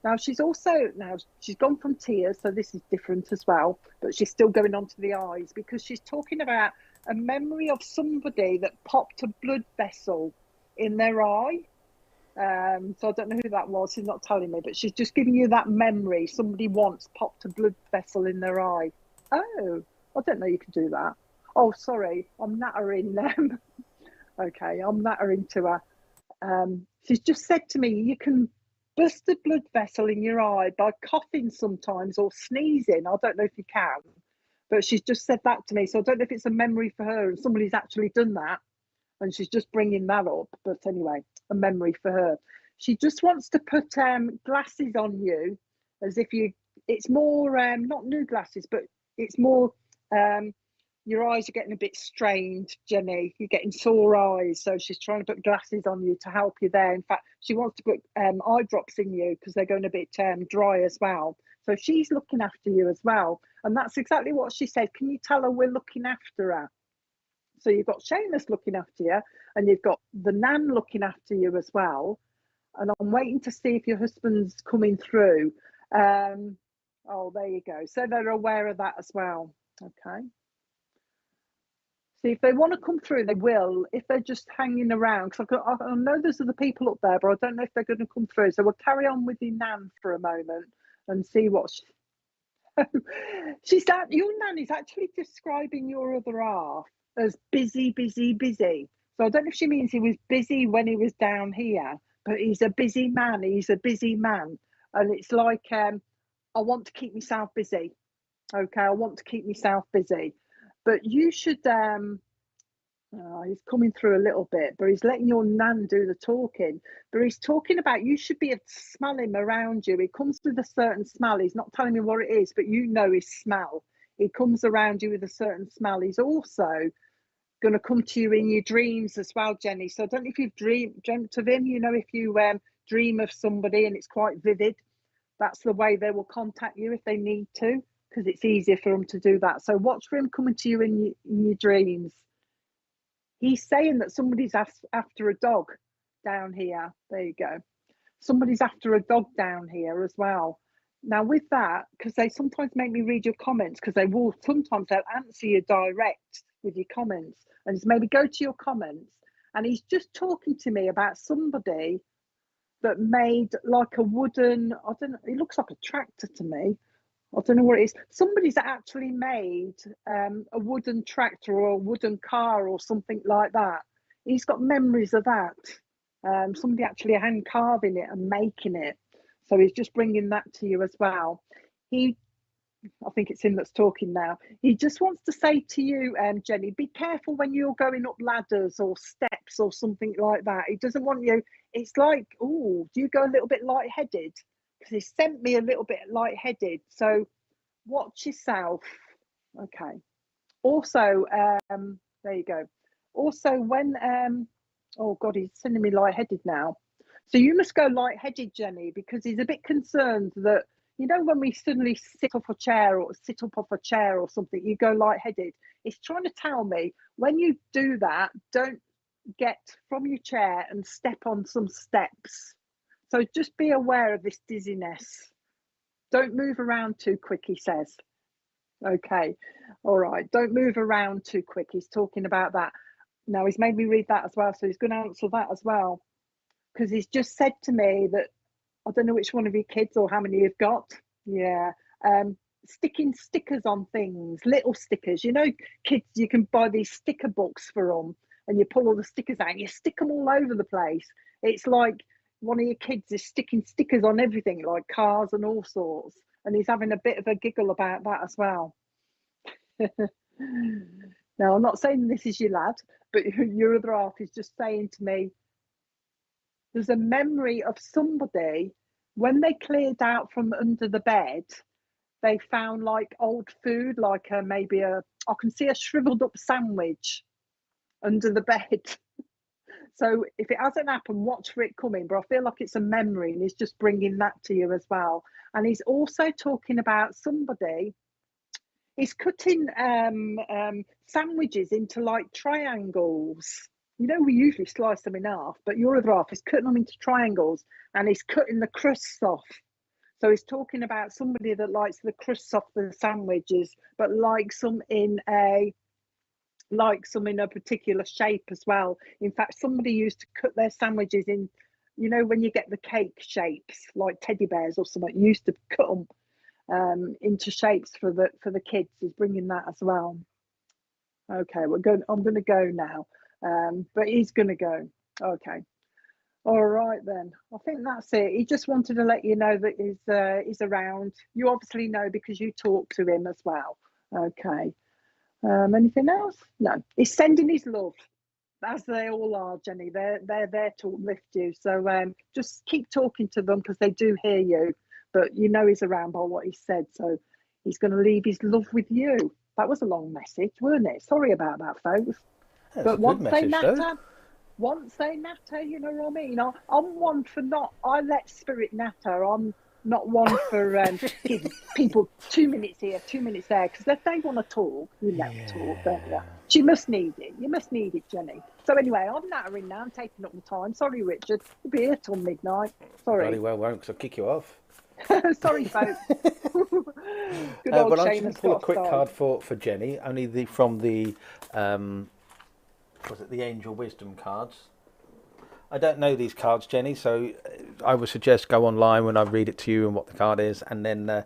Now she's gone from tears, so this is different as well, but she's still going on to the eyes because she's talking about a memory of somebody that popped a blood vessel in their eye. So I don't know who that was, she's not telling me, but she's just giving you that memory. Somebody once popped a blood vessel in their eye. Oh, I don't know you can do that. Oh, sorry, I'm nattering them. Okay, I'm nattering to her. She's just said to me, you can burst a blood vessel in your eye by coughing sometimes or sneezing. I don't know if you can, but she's just said that to me. So I don't know if it's a memory for her and somebody's actually done that and she's just bringing that up. But anyway, a memory for her. She just wants to put glasses on you as if it's more, not new glasses, but it's more, your eyes are getting a bit strained, Jenny. You're getting sore eyes. So she's trying to put glasses on you to help you there. In fact, she wants to put eye drops in you because they're going a bit dry as well. So she's looking after you as well. And that's exactly what she said. Can you tell her we're looking after her? So you've got Seamus looking after you and you've got the nan looking after you as well. And I'm waiting to see if your husband's coming through. Oh, there you go. So they're aware of that as well. Okay. See, if they want to come through, they will. If they're just hanging around, because I know there's other people up there, but I don't know if they're going to come through. So we'll carry on with your nan for a moment and see what she's that. Your nan is actually describing your other half as busy, busy, busy. So I don't know if she means he was busy when he was down here, but he's a busy man. He's a busy man, and it's like I want to keep myself busy. Okay, I want to keep myself busy. But you should, he's coming through a little bit, but he's letting your nan do the talking. But he's talking about you should be able to smell him around you. He comes with a certain smell. He's not telling me what it is, but you know his smell. He comes around you with a certain smell. He's also going to come to you in your dreams as well, Jenny. So I don't know if you've dreamt of him. You know, if you dream of somebody and it's quite vivid, That's the way they will contact you if they need to, because it's easier for them to do that. So watch for him coming to you in your dreams. He's saying that somebody's after a dog down here. There you go. Somebody's after a dog down here as well. Now with that, because they sometimes make me read your comments, because they'll answer you direct with your comments, and maybe go to your comments, and he's just talking to me about somebody that made like a wooden, I don't know, it looks like a tractor to me. I don't know what it is. Somebody's actually made a wooden tractor or a wooden car or something like that. He's got memories of that. Somebody actually hand carving it and making it. So he's just bringing that to you as well. I think it's him that's talking now. He just wants to say to you, Jenny, be careful when you're going up ladders or steps or something like that. He doesn't want you. It's like, oh, do you go a little bit lightheaded? Because he sent me a little bit lightheaded. So watch yourself. Okay. Also, there you go. Also, when, oh God, he's sending me lightheaded now. So you must go lightheaded, Jenny, because he's a bit concerned that, you know, when we suddenly sit up off a chair or something, you go lightheaded. He's trying to tell me when you do that, don't get from your chair and step on some steps. So just be aware of this dizziness. Don't move around too quick, he says. Okay, all right. Don't move around too quick. He's talking about that. Now he's made me read that as well, so he's going to answer that as well. Because he's just said to me that, I don't know which one of your kids or how many you've got. Yeah. Sticking stickers on things, little stickers. You know, kids, you can buy these sticker books for them, and you pull all the stickers out and you stick them all over the place. It's like one of your kids is sticking stickers on everything, like cars and all sorts. And he's having a bit of a giggle about that as well. Now, I'm not saying this is your lad, but your other half is just saying to me, there's a memory of somebody, when they cleared out from under the bed, they found like old food, like I can see a shriveled up sandwich under the bed. So if it hasn't happened, watch for it coming. But I feel like it's a memory, and he's just bringing that to you as well. And he's also talking about somebody. He's cutting sandwiches into like triangles. You know, we usually slice them in half, but your other half is cutting them into triangles, and he's cutting the crusts off. So he's talking about somebody that likes the crusts off the sandwiches, but likes them in a particular shape as well. In fact, somebody used to cut their sandwiches in, you know, when you get the cake shapes, like teddy bears or something, used to cut them into shapes for the kids. He's bringing that as well. Okay, I'm going to go now. But he's going to go. Okay. All right, then. I think that's it. He just wanted to let you know that he's around. You obviously know because you talk to him as well. Okay. Anything else? No. He's sending his love, as they all are, Jenny. They're there to uplift you. So just keep talking to them because they do hear you. But you know he's around by what he said. So he's going to leave his love with you. That was a long message, weren't it? Sorry about that, folks. That's but once they natter, you know what I mean? I'm one for I let spirit natter. I'm not one for giving people 2 minutes here, 2 minutes there. Because if they want to talk, talk, don't you? She must need it. You must need it, Jenny. So anyway, I'm nattering now. I'm taking up my time. Sorry, Richard. We'll be here till midnight. Sorry. Very well won't, because I'll kick you off. Sorry, folks. Good old well, I'm Seamus just going to pull a quick card for Jenny, only from the was it the Angel Wisdom cards. I don't know these cards, Jenny, so I would suggest go online when I read it to you and what the card is, and then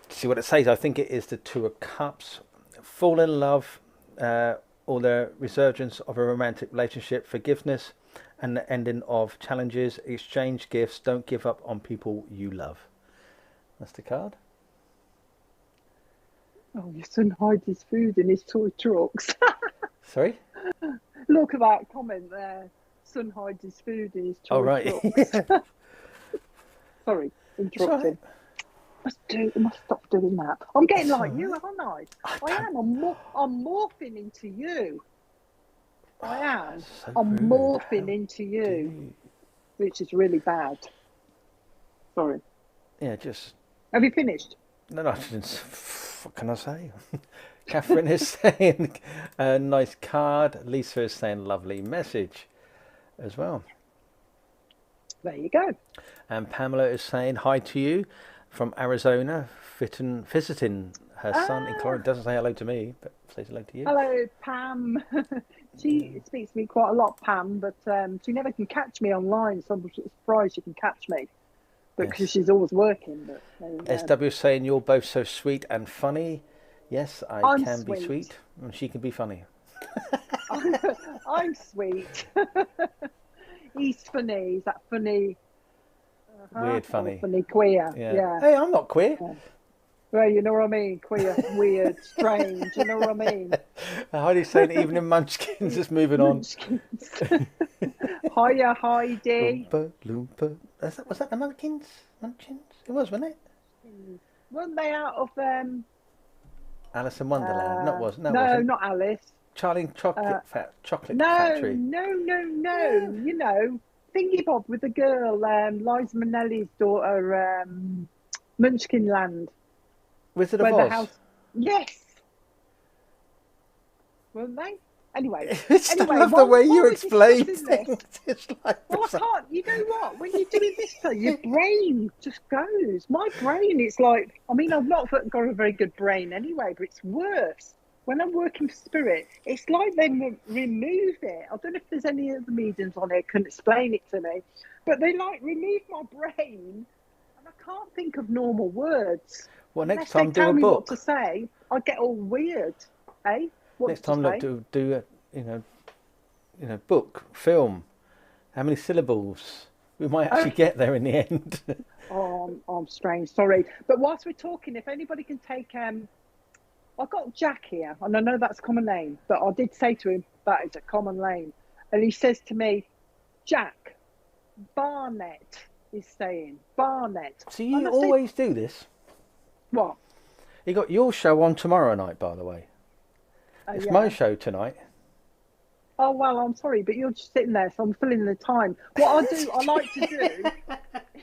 see what it says. I think it is the Two of Cups. Fall in love, or the resurgence of a romantic relationship, forgiveness, and the ending of challenges, exchange gifts, don't give up on people you love. That's the card. Oh, your son hides his food in his toy trucks. Sorry? Look at that comment there. Son hides his food in his toy trucks. Sorry, interrupting. I must stop doing that. I'm getting like you, aren't I? I am. I'm morphing into you. I am. I'm morphing into you, which is really bad. Sorry. Yeah, just... Have you finished? No, what can I say? Catherine is saying a nice card. Lisa is saying lovely message as well. There you go. And Pamela is saying hi to you from Arizona, visiting her son in Florida. Doesn't say hello to me, but says hello to you. Hello, Pam. She speaks to me quite a lot, Pam, but she never can catch me online, so I'm surprised she can catch me. But because she's always working. But SW is saying you're both so sweet and funny. Yes, I'm can sweet. Be sweet, and she can be funny. I'm sweet. He's funny. He's that funny. Weird funny. Funny queer. Yeah. Hey, I'm not queer. Yeah. Well, you know what I mean. Queer, weird, strange. You know what I mean. Heidi's saying even in Munchkins, just moving on. Hiya, Heidi. Loompa, Loompa. Was that the Munchkins? It was, wasn't it? Weren't they out of Alice in Wonderland? No, not Alice. Charlie Chocolate Factory. No. You know, Thingy Bob with the girl, Liza Minnelli's daughter, Munchkinland. Wizard of Oz? Yes. Weren't they? Anyway. I love the way you explain things. It's like, well, I can't. You know what? When you're doing this, your brain just goes. My brain, it's like, I mean, I've not got a very good brain anyway, but it's worse. When I'm working for spirit, it's like they remove it. I don't know if there's any other mediums on here can explain it to me, but they like remove my brain, and I can't think of normal words. Well, next time do a book. What to say, I get all weird, eh? What next time, look, do a book, film. How many syllables? We might actually get there in the end. I'm strange. Sorry, but whilst we're talking, if anybody can take I've got Jack here, and I know that's a common name, but I did say to him that is a common name, and he says to me, Jack, Barnett is saying Barnett. So you always do this? What? You got your show on tomorrow night, by the way. It's my show tonight. Oh, well, I'm sorry, but you're just sitting there, so I'm filling the time. What I like to do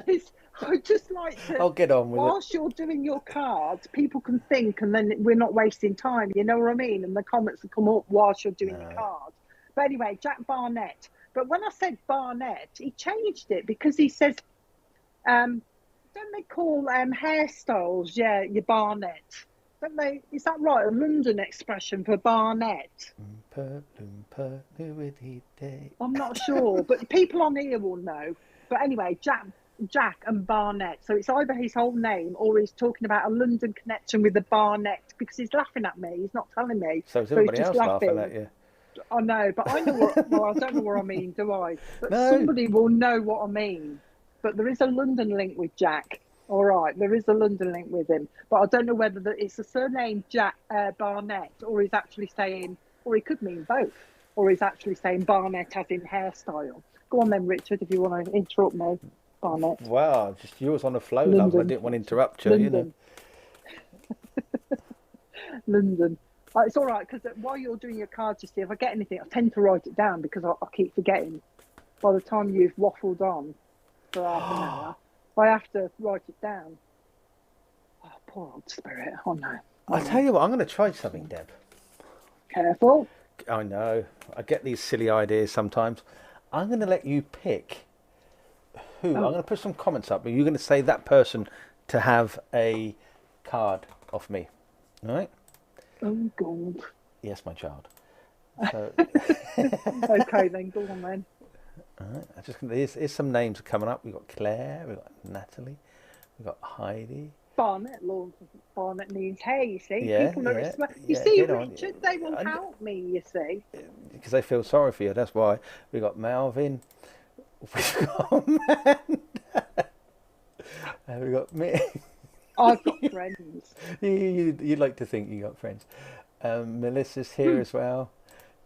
is I just like to... I'll get on with whilst you're doing your cards, people can think, and then we're not wasting time, you know what I mean? And the comments will come up whilst you're doing your cards. But anyway, Jack Barnett. But when I said Barnett, he changed it because he says... don't they call hairstyles, your Barnett? Don't they? Is that right? A London expression for Barnett? I'm not sure, but people on here will know. But anyway, Jack and Barnett. So it's either his whole name or he's talking about a London connection with the Barnett because he's laughing at me. He's not telling me. So is everybody else laughing at you? I know, but I know what. Well, I don't know what I mean, do I? But somebody will know what I mean. But there is a London link with Jack. All right, there is a London link with him, but I don't know whether it's the surname Jack Barnett, or he's actually saying, or he could mean both, or he's actually saying Barnett as in hairstyle. Go on then, Richard, if you want to interrupt me, Barnett. Wow, just you was on the flow, love. I didn't want to interrupt you, London. London. It's all right, because while you're doing your cards, you see, if I get anything, I tend to write it down because I keep forgetting. By the time you've waffled on for half an hour, I have to write it down. Oh, poor old spirit. Oh, no. I'll tell you what, I'm going to try something, Deb. Careful. I know. I get these silly ideas sometimes. I'm going to let you pick who. I'm going to put some comments up, but you're going to say that person to have a card off me. All right? Oh, God. Yes, my child. So... Okay, then. Go on, then. All right, here's some names coming up. We've got Claire, we've got Natalie, we've got Heidi. Barnett, Lord. Barnett means hey, you see. Yeah, people know yeah, you see, Richard, they will help me, you see. Because they feel sorry for you, that's why. We've got Malvin, we've got Amanda, we've got me. I've got friends. You'd like to think you got friends. Melissa's here as well.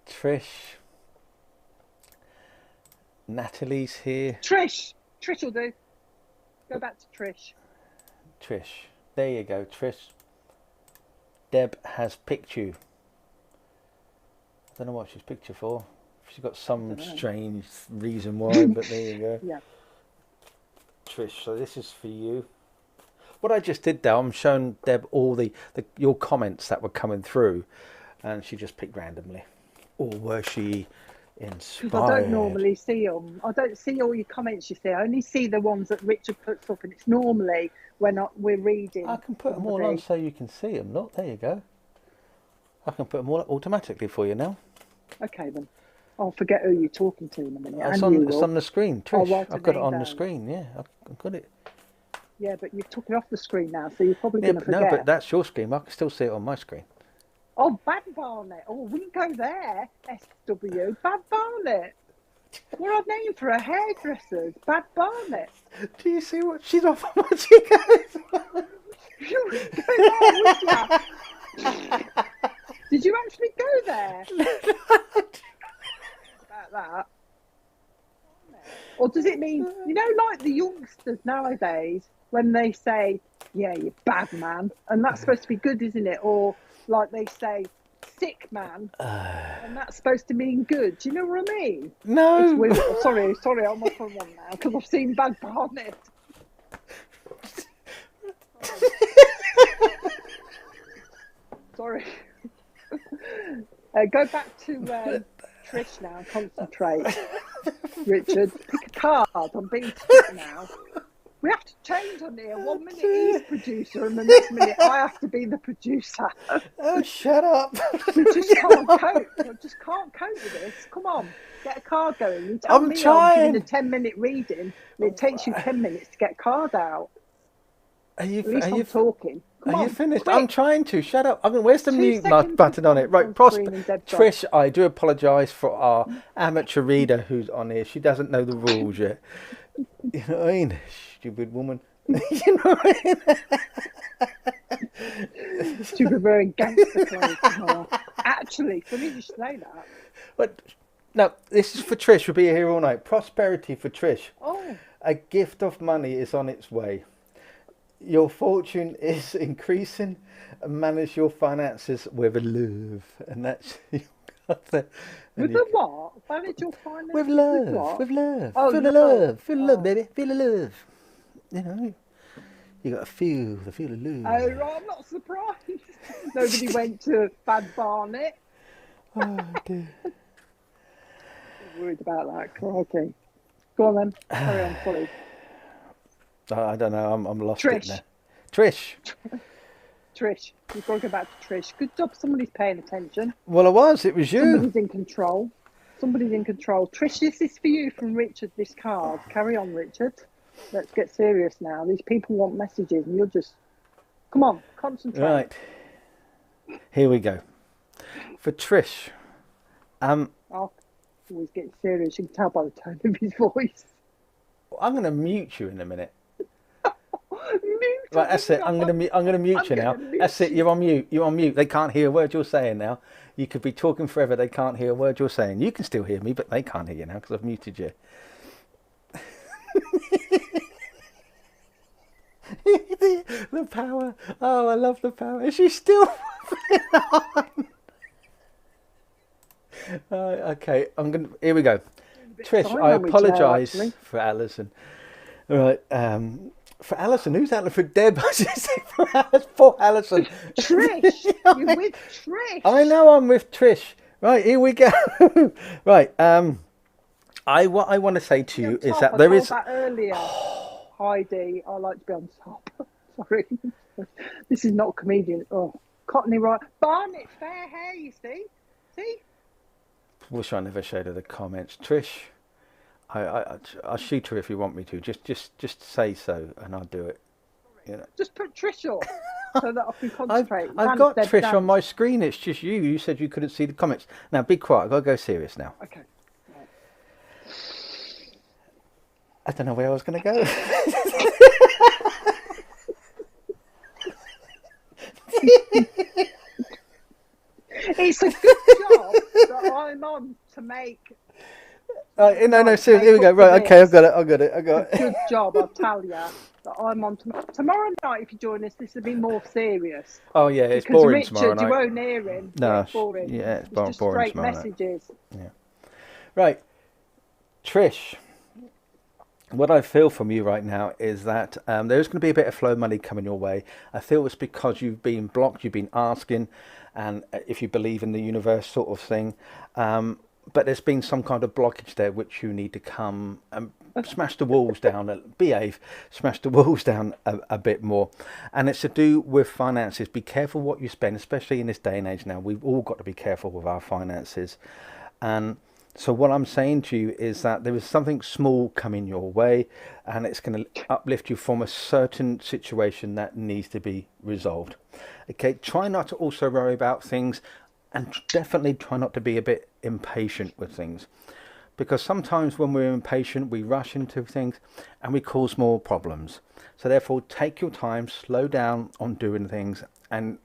Trish. Natalie's here. Trish will do. Go back to Trish. There you go, Trish. Deb has picked you. I don't know what she's picked you for. She's got some strange reason why, but there you go. Yeah. Trish, so this is for you. What I just did there, I'm showing Deb all your comments that were coming through, and she just picked randomly. Or were she inspired? Because I don't normally see them. I don't see all your comments you see. I only see the ones that Richard puts up, and it's normally when we're reading. I can put them all on so you can see them. Look, there you go. I can put them all up automatically for you now. Okay then. I'll forget who you're talking to in a minute. It's on the screen, Trish. I've got it on the screen, yeah. I've got it. Yeah, but you've took it off the screen now, so you're probably going to forget. No, but that's your screen. I can still see it on my screen. Oh, Bad Barnet. Oh, we can go there. SW. Bad Barnet. What a name for a hairdresser. Bad Barnet. Do you see what she's off on when she goes? Did you actually go there? About that. Or does it mean, like the youngsters nowadays, when they say, yeah, you're bad man, and that's supposed to be good, isn't it? Or like they say, sick man, and that's supposed to mean good. Do you know what I mean? No. Sorry, I'm off on one now, because I've seen Bad Barnet. Sorry. Go back to Trish now and concentrate. Richard, pick a card. I'm being sick now. We have to change on here. 1 minute he's producer and the next minute I have to be the producer. Oh, shut up. We just can't cope. I just can't cope with this. Come on, get a card going. You tell me I'm doing a 10-minute reading and it takes you 10 minutes to get a card out. At least I'm talking. Are you finished? Quick. I'm trying to. Shut up. Where's the mute button on it? Right, Trish, I do apologise for our amateur reader who's on here. She doesn't know the rules yet. You know what I mean? Stupid woman. You know what I mean? Stupid wearing gangster clothes. Oh. Actually, funny you should say that. But no, this is for Trish. We'll be here all night. Prosperity for Trish. Oh. A gift of money is on its way. Your fortune is increasing. Manage your finances with love, and that's with the what? Manage your finances with love. With love. Oh, feel the love. Feel the love, baby. Feel the love. You know, you got to feel the love. Oh, right, I'm not surprised. Nobody went to Bad Barnet. Oh dear. I'm worried about that. Crikey. Go on then. Carry on, please. I don't know. I'm lost. Trish. Now. Trish. Trish. You've got to go back to Trish. Good job. Somebody's paying attention. Well, it was you. Somebody's in control. Trish, this is for you from Richard. This card. Carry on, Richard. Let's get serious now. These people want messages, and you're just. Come on, concentrate. Right. Here we go. For Trish. Oh, always getting serious. You can tell by the tone of his voice. I'm going to mute you in a minute. Right, that's it. I'm going to mute you now. That's it. You're on mute. They can't hear a word you're saying now. You could be talking forever. They can't hear a word you're saying. You can still hear me, but they can't hear you now because I've muted you. The power. Oh, I love the power. Is she still on? Okay, here we go. Trish, I apologise for Alison. Right, for Alison, who's that? For Deb, I should say for Alison. Trish, you're with Trish. I know I'm with Trish. Right, here we go. Right, what I want to say to you is that there is. That earlier, Heidi, I like to be on top. Sorry, this is not a comedian. Oh, Cockney, right? Barnet, fair hair. You see. Wish I never showed her the comments. Trish, I'll shoot her if you want me to. Just say so, and I'll do it. You know. Just put Trish on so that I can concentrate. I've got Trish on my screen. It's just you. You said you couldn't see the comments. Now, be quiet. I've got to go serious now. Okay. Right. I don't know where I was going to go. It's a good job that I'm on to make. No, seriously, here we go. Right, okay, I've got it. Good job, I'll tell you, that I'm on tomorrow night. If you join us, this will be more serious. Oh yeah, it's boring Richard, tomorrow night. You won't hear him. No, it's boring. Yeah, it's boring just straight messages. Night. Yeah. Right, Trish. what I feel from you right now is that there's going to be a bit of flow money coming your way. I feel it's because you've been blocked, you've been asking, and if you believe in the universe sort of thing. But there's been some kind of blockage there which you need to come and smash the walls down, behave, smash the walls down a bit more. And it's to do with finances. Be careful what you spend, especially in this day and age now. We've all got to be careful with our finances. And so what I'm saying to you is that there is something small coming your way, and it's going to uplift you from a certain situation that needs to be resolved. Okay, try not to also worry about things, and definitely try not to be a bit impatient with things, because sometimes when we're impatient we rush into things and we cause more problems. So therefore, take your time, slow down on doing things, and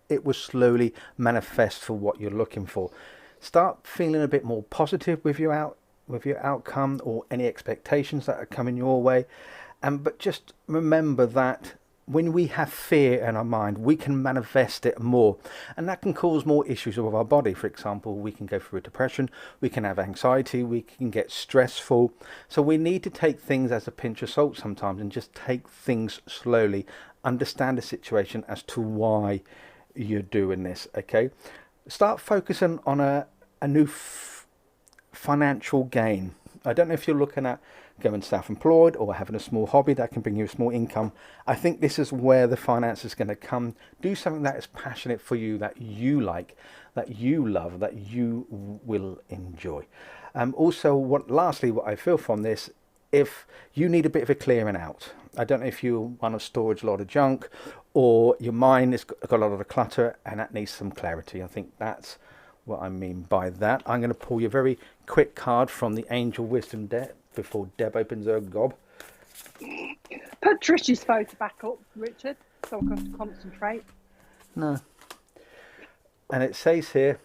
it will slowly manifest for what you're looking for. Start feeling a bit more positive with your outcome or any expectations that are coming your way. But just remember that when we have fear in our mind, we can manifest it more, and that can cause more issues with our body. For example, we can go through a depression, we can have anxiety, we can get stressful. So we need to take things as a pinch of salt sometimes, and just take things slowly, understand the situation as to why you're doing this. Okay, start focusing on a new financial gain. I don't know if you're looking at going self-employed or having a small hobby that can bring you a small income. I think this is where the finance is going to come. Do something that is passionate for you, that you like, that you love, that you will enjoy. Also, lastly, what I feel from this, if you need a bit of a clearing out, I don't know if you want to storage a lot of junk, or your mind has got a lot of clutter and that needs some clarity. I think that's what I mean by that. I'm going to pull you a very quick card from the Angel Wisdom deck before Deb opens her gob. Put Trish's photo back up, Richard, so I can concentrate. No. And it says here,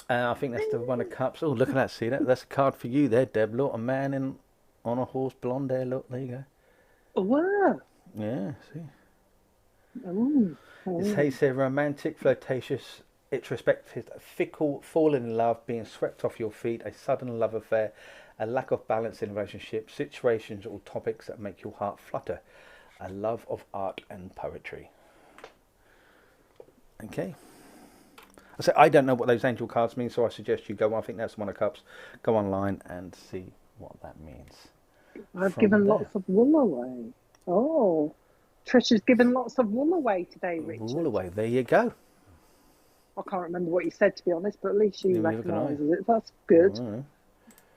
I think that's the One of Cups. Oh, look at that. See that? That's a card for you there, Deb. Look, a man on a horse, blonde hair. Look, there you go. Oh, wow. Yeah, see. Ooh. It says here, romantic, flirtatious, introspective, fickle, falling in love, being swept off your feet, a sudden love affair, a lack of balance in relationships, situations or topics that make your heart flutter, a love of art and poetry. Okay. I don't know what those angel cards mean, so I suggest you go. I think that's One of Cups. Go online and see what that means. I've given lots of wool away. Oh, Trish has given lots of wool away today, Richard. Wool away. There you go. I can't remember what you said, to be honest, but at least you recognises it. That's good. Right.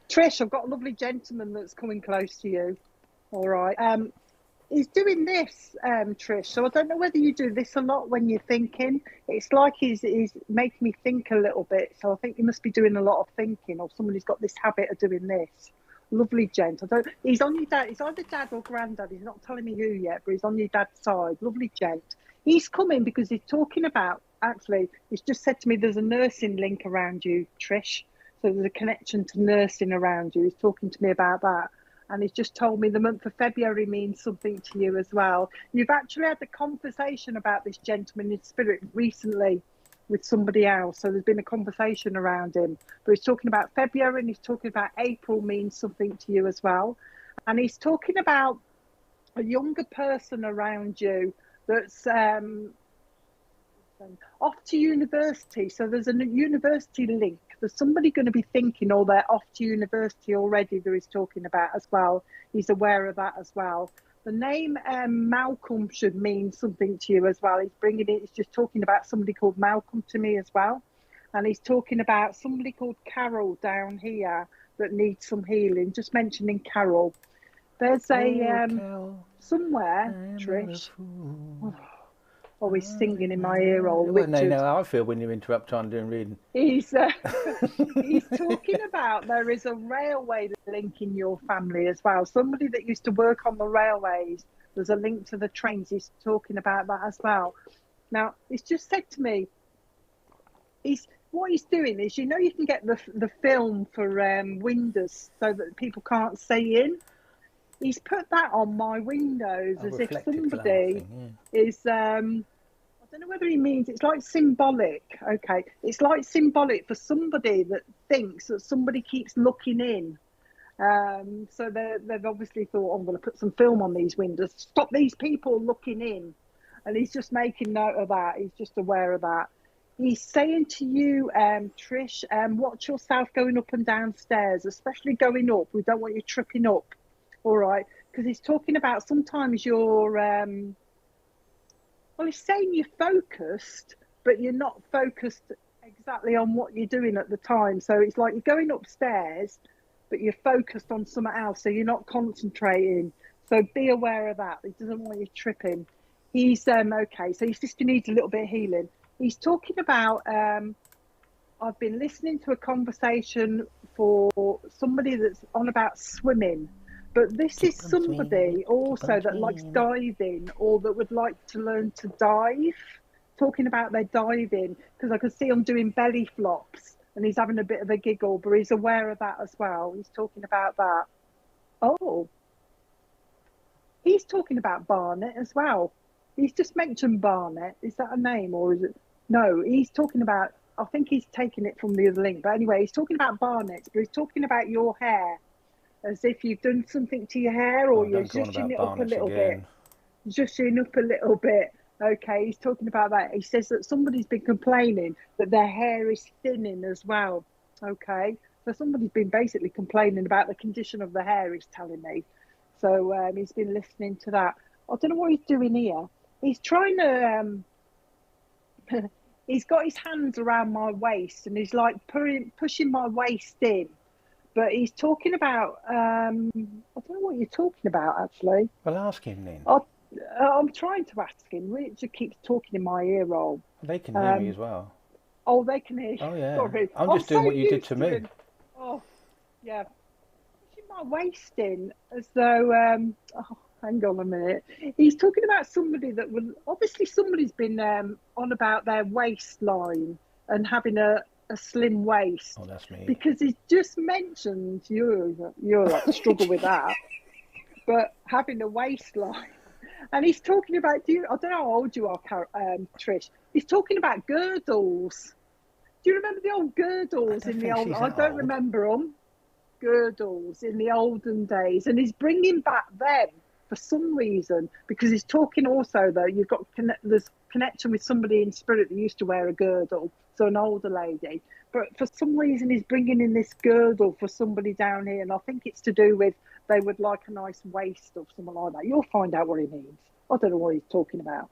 Trish, I've got a lovely gentleman that's coming close to you. All right. He's doing this, Trish. So I don't know whether you do this a lot when you're thinking. It's like he's making me think a little bit. So I think you must be doing a lot of thinking, or someone who's got this habit of doing this. Lovely gent. He's on your dad. He's either dad or granddad. He's not telling me who yet, but he's on your dad's side. Lovely gent. He's coming because he's talking about, actually, he's just said to me there's a nursing link around you, Trish. So there's a connection to nursing around you. He's talking to me about that. And he's just told me the month of February means something to you as well. You've actually had a conversation about this gentleman in spirit recently with somebody else. So there's been a conversation around him. But he's talking about February and he's talking about April means something to you as well. And he's talking about a younger person around you that's off to university. So there's a university link. There's somebody going to be thinking, oh, they're off to university already, that he's talking about as well. He's aware of that as well. The name Malcolm should mean something to you as well. He's bringing it. He's just talking about somebody called Malcolm to me as well. And he's talking about somebody called Carol down here that needs some healing. Just mentioning Carol. There's somewhere, Trish. Always singing in my ear, old Richard. Well, no, how I feel when you interrupt trying to do reading. He's talking about there is a railway link in your family as well. Somebody that used to work on the railways. There's a link to the trains. He's talking about that as well. Now, he's just said to me, what he's doing is, you can get the film for windows so that people can't see in. He's put that on my windows as if somebody is, I don't know whether he means, it's like symbolic. Okay. It's like symbolic for somebody that thinks that somebody keeps looking in So they've obviously thought, oh, I'm going to put some film on these windows, stop these people looking in. And he's just making note of that. He's just aware of that. He's saying to you, Trish, watch yourself going up and down stairs, especially going up. We don't want you tripping up. All right. Because he's talking about sometimes you're, well, he's saying you're focused, but you're not focused exactly on what you're doing at the time. So it's like you're going upstairs, but you're focused on something else. So you're not concentrating. So be aware of that. He doesn't want you tripping. He's okay. So your sister needs a little bit of healing. He's talking about, I've been listening to a conversation for somebody that's on about swimming. But this is somebody also that likes diving or that would like to learn to dive. Talking about their diving, because I can see him doing belly flops and he's having a bit of a giggle, but he's aware of that as well. He's talking about that. Oh, he's talking about Barnet as well. He's just mentioned Barnet. Is that a name or is it? No, he's talking about, I think he's taking it from the other link. But anyway, he's talking about Barnet, but he's talking about your hair. As if you've done something to your hair or you're zhuzhing it up a little bit. Zhuzhing up a little bit. Okay, he's talking about that. He says that somebody's been complaining that their hair is thinning as well. Okay, so somebody's been basically complaining about the condition of the hair, he's telling me. So he's been listening to that. I don't know what he's doing here. He's trying to... he's got his hands around my waist and he's like pushing my waist in. But he's talking about, I don't know what you're talking about, actually. Well, ask him then. I'm trying to ask him. Richard keeps talking in my ear roll. They can hear me as well. Oh, they can hear you. Oh, yeah. Sorry. I'm just doing what you did to me. Oh, yeah. Pushing my waist in as though, oh, hang on a minute. He's talking about somebody that would, obviously somebody's been on about their waistline and having a slim waist. Oh, that's me. Because he's just mentioned you're like struggle with that, but having a waistline, and he's talking about I don't know how old you are, Trish. He's talking about girdles. Do you remember the old girdles in the old? I don't remember them. Girdles in the olden days, and he's bringing back them for some reason because he's talking also though you've got there's connection with somebody in spirit that used to wear a girdle. So an older lady, but for some reason he's bringing in this girdle for somebody down here, and I think it's to do with they would like a nice waist or something like that. You'll find out what he means. I don't know what he's talking about.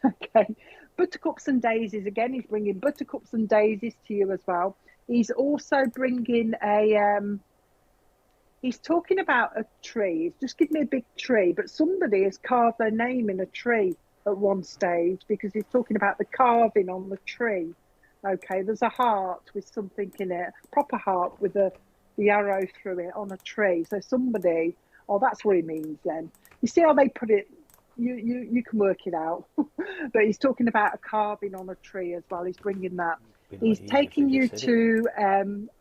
Okay, buttercups and daisies again. He's bringing buttercups and daisies to you as well. He's also bringing a. He's talking about a tree. He's just given me a big tree, but somebody has carved their name in a tree at one stage because he's talking about the carving on the tree. Okay, there's a heart with something in it, proper heart with the arrow through it on a tree. So somebody, oh, that's what he means then. You see how they put it, you can work it out. But he's talking about a carving on a tree as well. He's bringing that. He's taking you to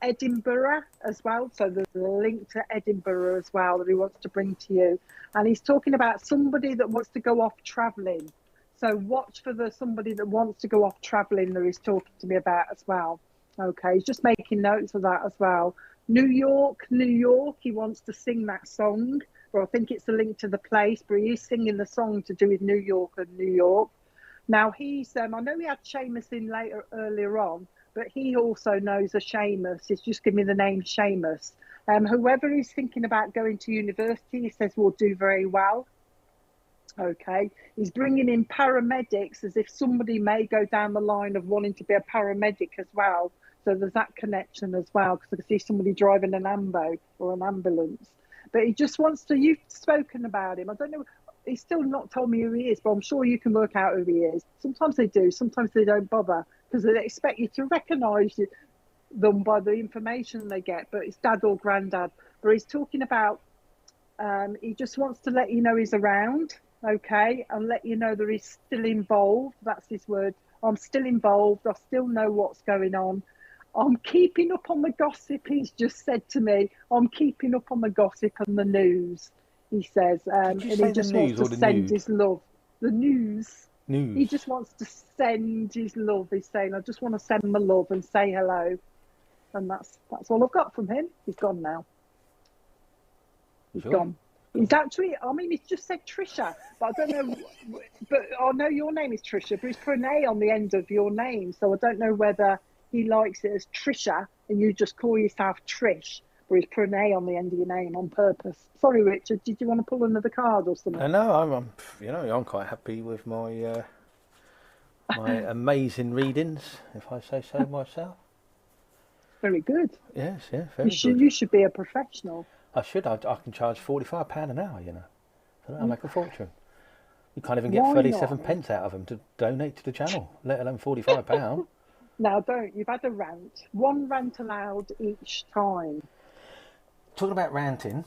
Edinburgh as well. So there's a link to Edinburgh as well that he wants to bring to you. And he's talking about somebody that wants to go off travelling. So watch for somebody that wants to go off travelling that he's talking to me about as well. Okay, he's just making notes of that as well. New York, he wants to sing that song. Or I think it's a link to the place, but he is singing the song to do with New York and New York. Now he's, I know we had Seamus in earlier on, but he also knows a Seamus. He's just given me the name Seamus. Whoever is thinking about going to university, he says will do very well. Okay, he's bringing in paramedics as if somebody may go down the line of wanting to be a paramedic as well. So there's that connection as well, because I can see somebody driving an ambo or an ambulance. But he just wants to, you've spoken about him. I don't know, he's still not told me who he is, but I'm sure you can work out who he is. Sometimes they do, sometimes they don't bother, because they expect you to recognise them by the information they get, but it's dad or granddad. But he's talking about, he just wants to let you know he's around. Okay, and let you know that he's still involved. That's his word. I'm still involved. I still know what's going on. I'm keeping up on the gossip. He's just said to me, I'm keeping up on the gossip and the news, he says. And he just wants to send his love. The news. He just wants to send his love. He's saying, I just want to send my love and say hello. And that's all I've got from him. He's gone now. He's Sure. gone. He's actually, I mean, he's just said Trisha, but I don't know, but I know your name is Trisha, but he's put an A on the end of your name, so I don't know whether he likes it as Trisha and you just call yourself Trish, or he's put an A on the end of your name on purpose. Sorry, Richard, did you want to pull another card or something? No, I'm quite happy with my my amazing readings, if I say so myself. Very good. Yes, yeah, very good. You should be a professional. I should. I can charge £45 an hour, So I make a fortune. You can't even get 37 pence out of them to donate to the channel, let alone £45. Now, don't. You've had a rant. One rant allowed each time. Talking about ranting,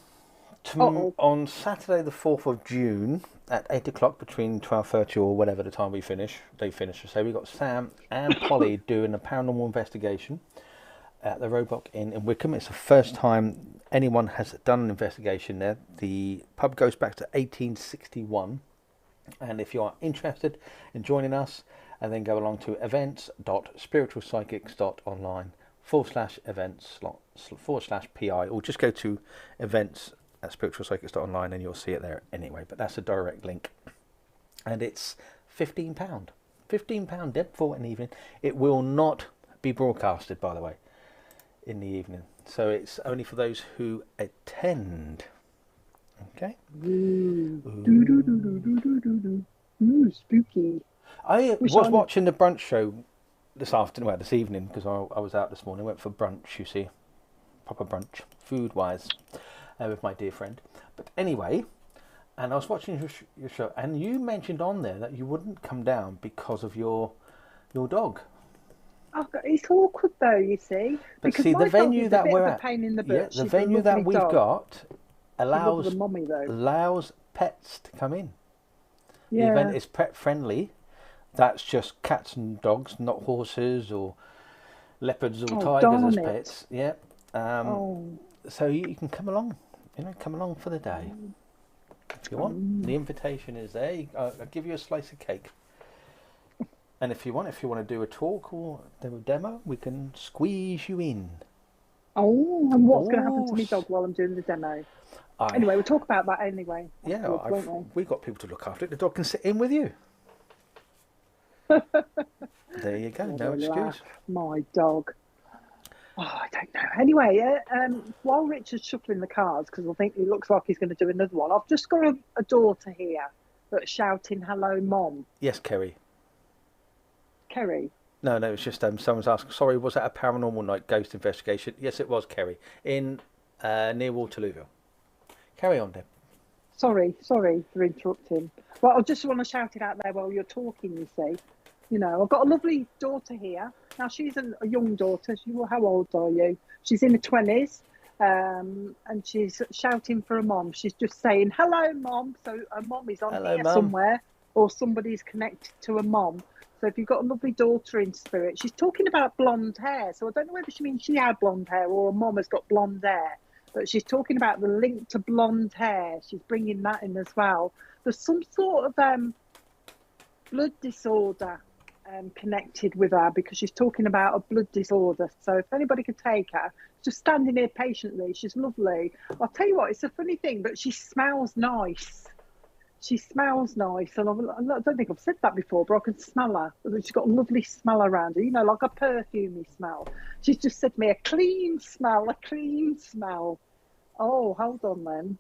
on Saturday the 4th of June at 8 o'clock, between 12:30 or whatever the time they finish, so we've got Sam and Polly doing a paranormal investigation at the Roebuck Inn in Wickham. It's the first time anyone has done an investigation there. The pub goes back to 1861, and if you are interested in joining us, and then go along to events.spiritualpsychics.online/events/PI, or just go to events at spiritualpsychics.online and you'll see it there anyway, but that's a direct link, and it's £15. £15, Deb, for an evening. It will not be broadcasted, by the way, in the evening, so it's only for those who attend. Okay. Ooh, spooky. I was watching the brunch show this evening, because I was out this morning. Went for brunch, you see, proper brunch, food wise, with my dear friend. But anyway, and I was watching your show, and you mentioned on there that you wouldn't come down because of your dog. Oh, it's awkward though, you see. But see, the venue that we're at, the venue that we've got allows pets to come in. Yeah. The event is pet friendly. That's just cats and dogs, not horses or leopards or tigers as pets. Yeah. So you can come along, come along for the day if you want. The invitation is there. I'll give you a slice of cake. And if you want to do a talk or do a demo, we can squeeze you in. Oh, and what's going to happen to me dog while I'm doing the demo? Anyway, we'll talk about that anyway. Yeah, we've got people to look after it. The dog can sit in with you. There you go. No excuse. My dog. Oh, I don't know. Anyway, while Richard's shuffling the cards, because I think it looks like he's going to do another one, I've just got a daughter here that's shouting, "Hello, Mom." Yes, Kerry. Kerry? No, it's just someone's asking, sorry, was that a paranormal night ghost investigation? Yes, it was, Kerry, in near Waterlooville. Carry on, Deb. Sorry for interrupting. Well, I just want to shout it out there while you're talking, you see. I've got a lovely daughter here. Now, she's a young daughter. How old are you? She's in her 20s, and she's shouting for her mom. She's just saying, "Hello, Mom." So her mom is on here somewhere, or somebody's connected to her mom. So if you've got a lovely daughter in spirit, she's talking about blonde hair. So I don't know whether she means she had blonde hair or her mom has got blonde hair. But she's talking about the link to blonde hair. She's bringing that in as well. There's some sort of blood disorder connected with her, because she's talking about a blood disorder. So if anybody could take her, just standing here patiently. She's lovely. I'll tell you what, it's a funny thing, but she smells nice. She smells nice, and I don't think I've said that before, but I can smell her. She's got a lovely smell around her, like a perfumey smell. She's just said to me, a clean smell. Oh, hold on then.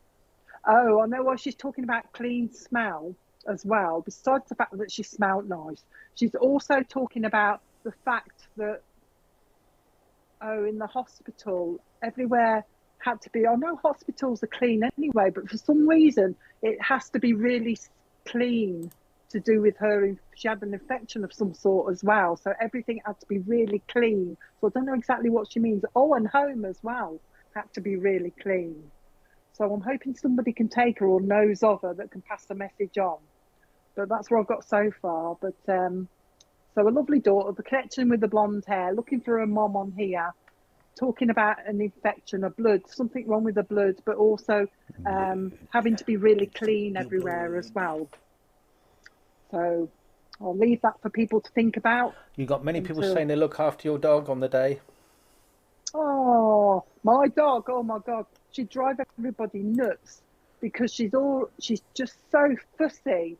Oh, I know why she's talking about clean smell as well. Besides the fact that she smelled nice, she's also talking about the fact that, in the hospital, everywhere had to be, I know hospitals are clean anyway, but for some reason it has to be really clean to do with her. She had an infection of some sort as well, so everything had to be really clean. So I don't know exactly what she means. And home as well had to be really clean. So I'm hoping somebody can take her or knows of her that can pass the message on. But that's what I've got so far. But so a lovely daughter, the connection with the blonde hair, looking for her mom on here, talking about an infection of blood, something wrong with the blood, but also having to be really clean everywhere as well. So I'll leave that for people to think about. You got many people saying they look after your dog on the day. Oh, my dog. Oh, my God. she'd drive everybody nuts because she's just so fussy.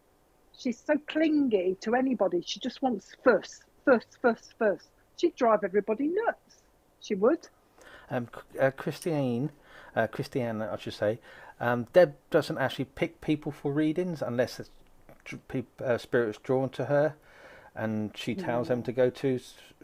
She's so clingy to anybody. She just wants fuss. She'd drive everybody nuts. She would. Christiane, I should say, Deb doesn't actually pick people for readings unless spirit's drawn to her, and she tells them to go to.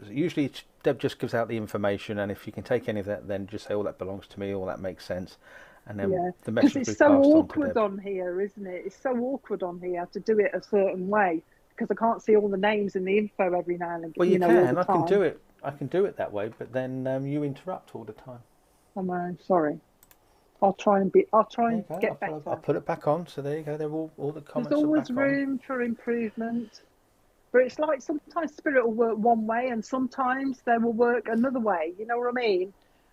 Usually, Deb just gives out the information, and if you can take any of that, then just say, "Oh, that belongs to me," or "That makes sense," and then the message will be passed on to Deb. Because it's so awkward on here, isn't it? It's so awkward on here to do it a certain way because I can't see all the names and the info every now and again. Well, you can. I can do it. I can do it that way, but then you interrupt all the time. I'm sorry. I'll try and get better. I'll put it back on. So there you go. They're all the comments. There's always are back room for improvement. But it's like sometimes spirit will work one way and sometimes they will work another way. You know what I mean?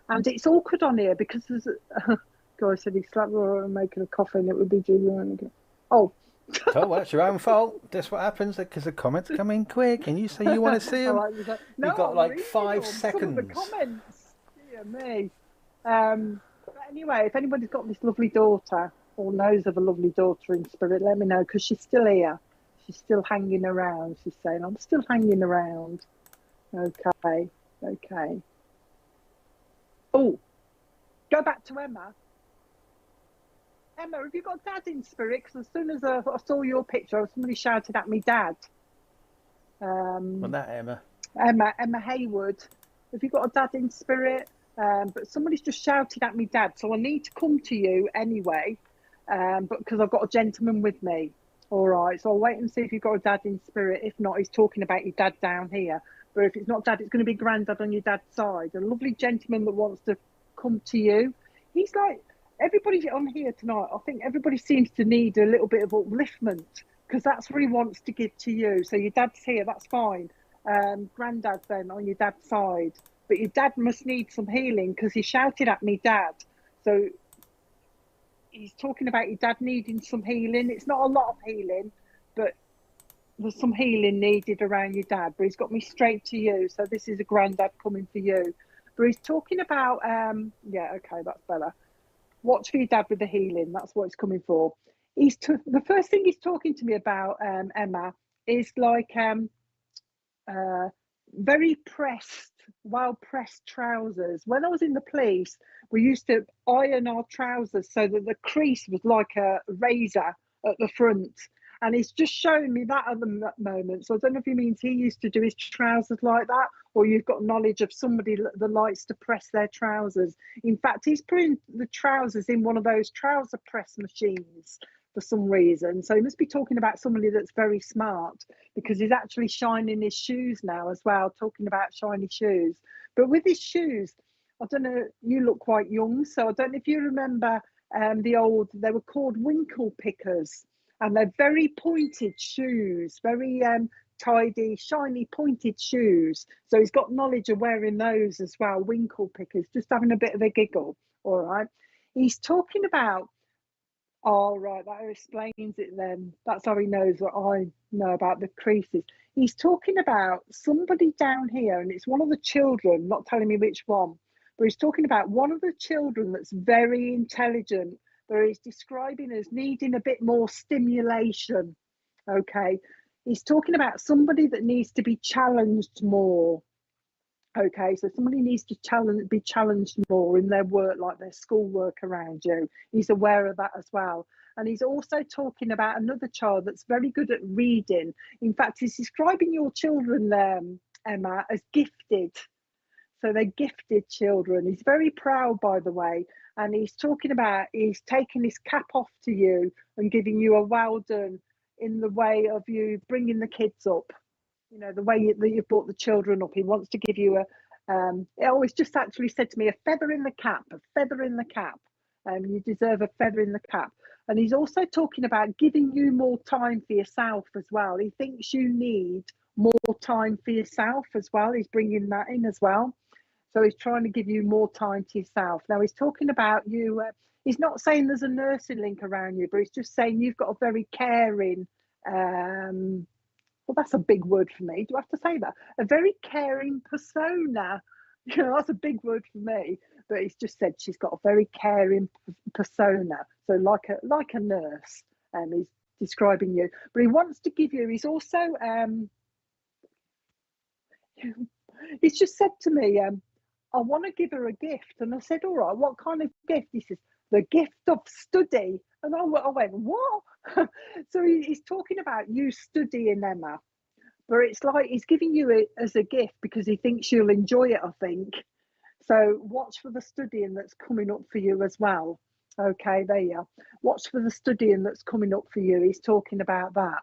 And it's awkward on here because there's a guy said he slapped her and making a coffee and it would be Julian. Oh. Oh, well, it's your own fault. That's what happens because the comments come in quick and you say you want to see them. You've got like 5 seconds. Some of the comments. Yeah, me. But anyway, if anybody's got this lovely daughter or knows of a lovely daughter in spirit, let me know because she's still here. She's still hanging around. She's saying, I'm still hanging around. Okay. Oh, go back to Emma. Emma, have you got Dad in spirit? Because as soon as I saw your picture, somebody shouted at me, Dad. Wasn't that Emma? Emma Haywood. Have you got a Dad in spirit? But somebody's just shouted at me, Dad. So I need to come to you anyway, but because I've got a gentleman with me. All right, so I'll wait and see if you've got a Dad in spirit. If not, he's talking about your dad down here. But if it's not Dad, it's going to be Granddad on your dad's side. A lovely gentleman that wants to come to you. He's like, everybody on here tonight, I think everybody seems to need a little bit of upliftment because that's what he wants to give to you. So your dad's here, that's fine. Granddad's then on your dad's side. But your dad must need some healing because he shouted at me, Dad. So he's talking about your dad needing some healing. It's not a lot of healing, but there's some healing needed around your dad. But he's got me straight to you. So this is a Granddad coming for you. But he's talking about, yeah, okay, that's better. Watch for your dad with the healing. That's what it's coming for. The first thing he's talking to me about, Emma, is like very pressed, well-pressed trousers. When I was in the police, we used to iron our trousers so that the crease was like a razor at the front. And he's just showing me that at the moment. So I don't know if he means he used to do his trousers like that, or you've got knowledge of somebody that likes to press their trousers. In fact, he's putting the trousers in one of those trouser press machines for some reason. So he must be talking about somebody that's very smart because he's actually shining his shoes now as well, talking about shiny shoes. But with his shoes, I don't know, you look quite young, so I don't know if you remember they were called winkle pickers. And they're very pointed shoes, very tidy, shiny, pointed shoes. So he's got knowledge of wearing those as well, winkle pickers, just having a bit of a giggle, all right? He's talking about, all right, that explains it then. That's how he knows what I know about the creases. He's talking about somebody down here, and it's one of the children, not telling me which one, but he's talking about one of the children that's very intelligent, where he's describing as needing a bit more stimulation, okay? He's talking about somebody that needs to be challenged more, okay? So somebody needs to be challenged more in their work, like their schoolwork around you. He's aware of that as well. And he's also talking about another child that's very good at reading. In fact, he's describing your children, Emma, as gifted. So they're gifted children. He's very proud, by the way. And he's talking about, he's taking his cap off to you and giving you a well done in the way of you bringing the kids up. You know, the way that you've brought the children up. He wants to give you he's just actually said to me, a feather in the cap, a feather in the cap. You deserve a feather in the cap. And he's also talking about giving you more time for yourself as well. He thinks you need more time for yourself as well. He's bringing that in as well. So he's trying to give you more time to yourself. Now he's talking about you. He's not saying there's a nursing link around you, but he's just saying you've got a very caring, well, that's a big word for me. Do I have to say that? A very caring persona. You know, that's a big word for me. but he's just said she's got a very caring persona, so like a nurse. He's describing you, but he wants to give you. He's also he's just said to me, I want to give her a gift, and I said, all right, what kind of gift? He says, the gift of study, and I went, what? So he's talking about you studying, Emma. But it's like he's giving you it as a gift because he thinks you'll enjoy it, I think. So watch for the studying that's coming up for you as well. Okay, there you are. Watch for the studying that's coming up for you. He's talking about that.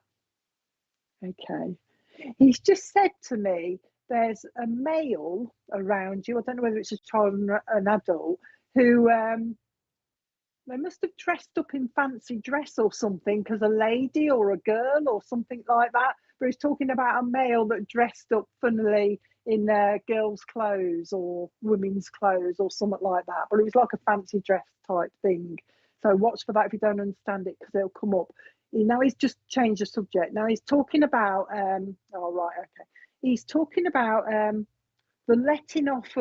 Okay. He's just said to me, there's a male around you. I don't know whether it's a child or an adult who they must have dressed up in fancy dress or something because a lady or a girl or something like that. But he's talking about a male that dressed up funnily in girls' clothes or women's clothes or something like that. But it was like a fancy dress type thing. So watch for that if you don't understand it, because it'll come up. Now he's just changed the subject. Now he's talking about, oh, right, okay. He's talking about the letting off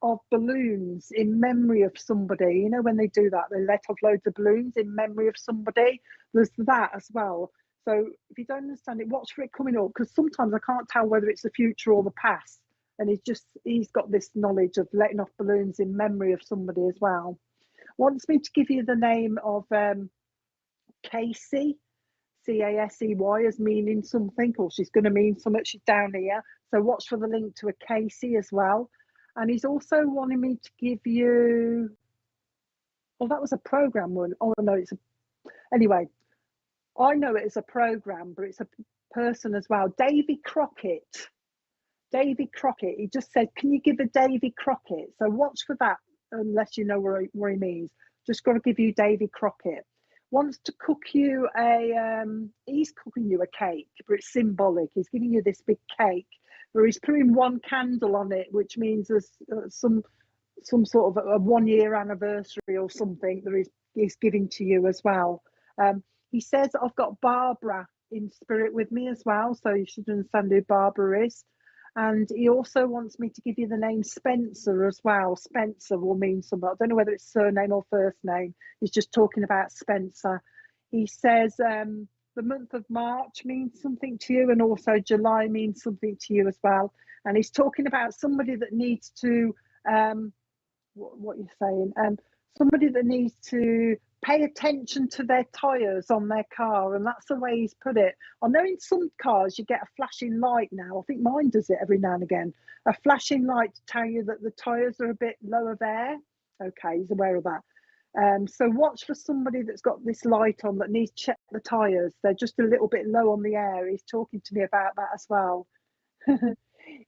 of balloons in memory of somebody. You know, when they do that, they let off loads of balloons in memory of somebody. There's that as well. So if you don't understand it, watch for it coming up, because sometimes I can't tell whether it's the future or the past. And he's got this knowledge of letting off balloons in memory of somebody as well. Wants me to give you the name of Casey, Casey, as meaning something, or she's going to mean something. She's down here. So watch for the link to a Casey as well. And he's also wanting me to give you, well, that was a program one. Oh, no, anyway, I know it as a program, but it's a person as well. Davy Crockett. He just said, can you give a Davy Crockett? So watch for that, unless you know what he means. Just got to give you Davy Crockett. Wants to cook you he's cooking you a cake, but it's symbolic. He's giving you this big cake, where he's putting one candle on it, which means there's some sort of a 1 year anniversary or something that he's giving to you as well. He says, I've got Barbara in spirit with me as well, so you should understand who Barbara is. And he also wants me to give you the name Spencer as well. Spencer will mean something. I don't know whether it's surname or first name. He's just talking about Spencer. He says the month of March means something to you, and also July means something to you as well. And he's talking about somebody that needs to, what you're saying, somebody that needs to pay attention to their tyres on their car, and that's the way he's put it. I know in some cars you get a flashing light now. I think mine does it every now and again. A flashing light to tell you that the tyres are a bit low of air. Okay, he's aware of that. So watch for somebody that's got this light on that needs to check the tyres. They're just a little bit low on the air. He's talking to me about that as well.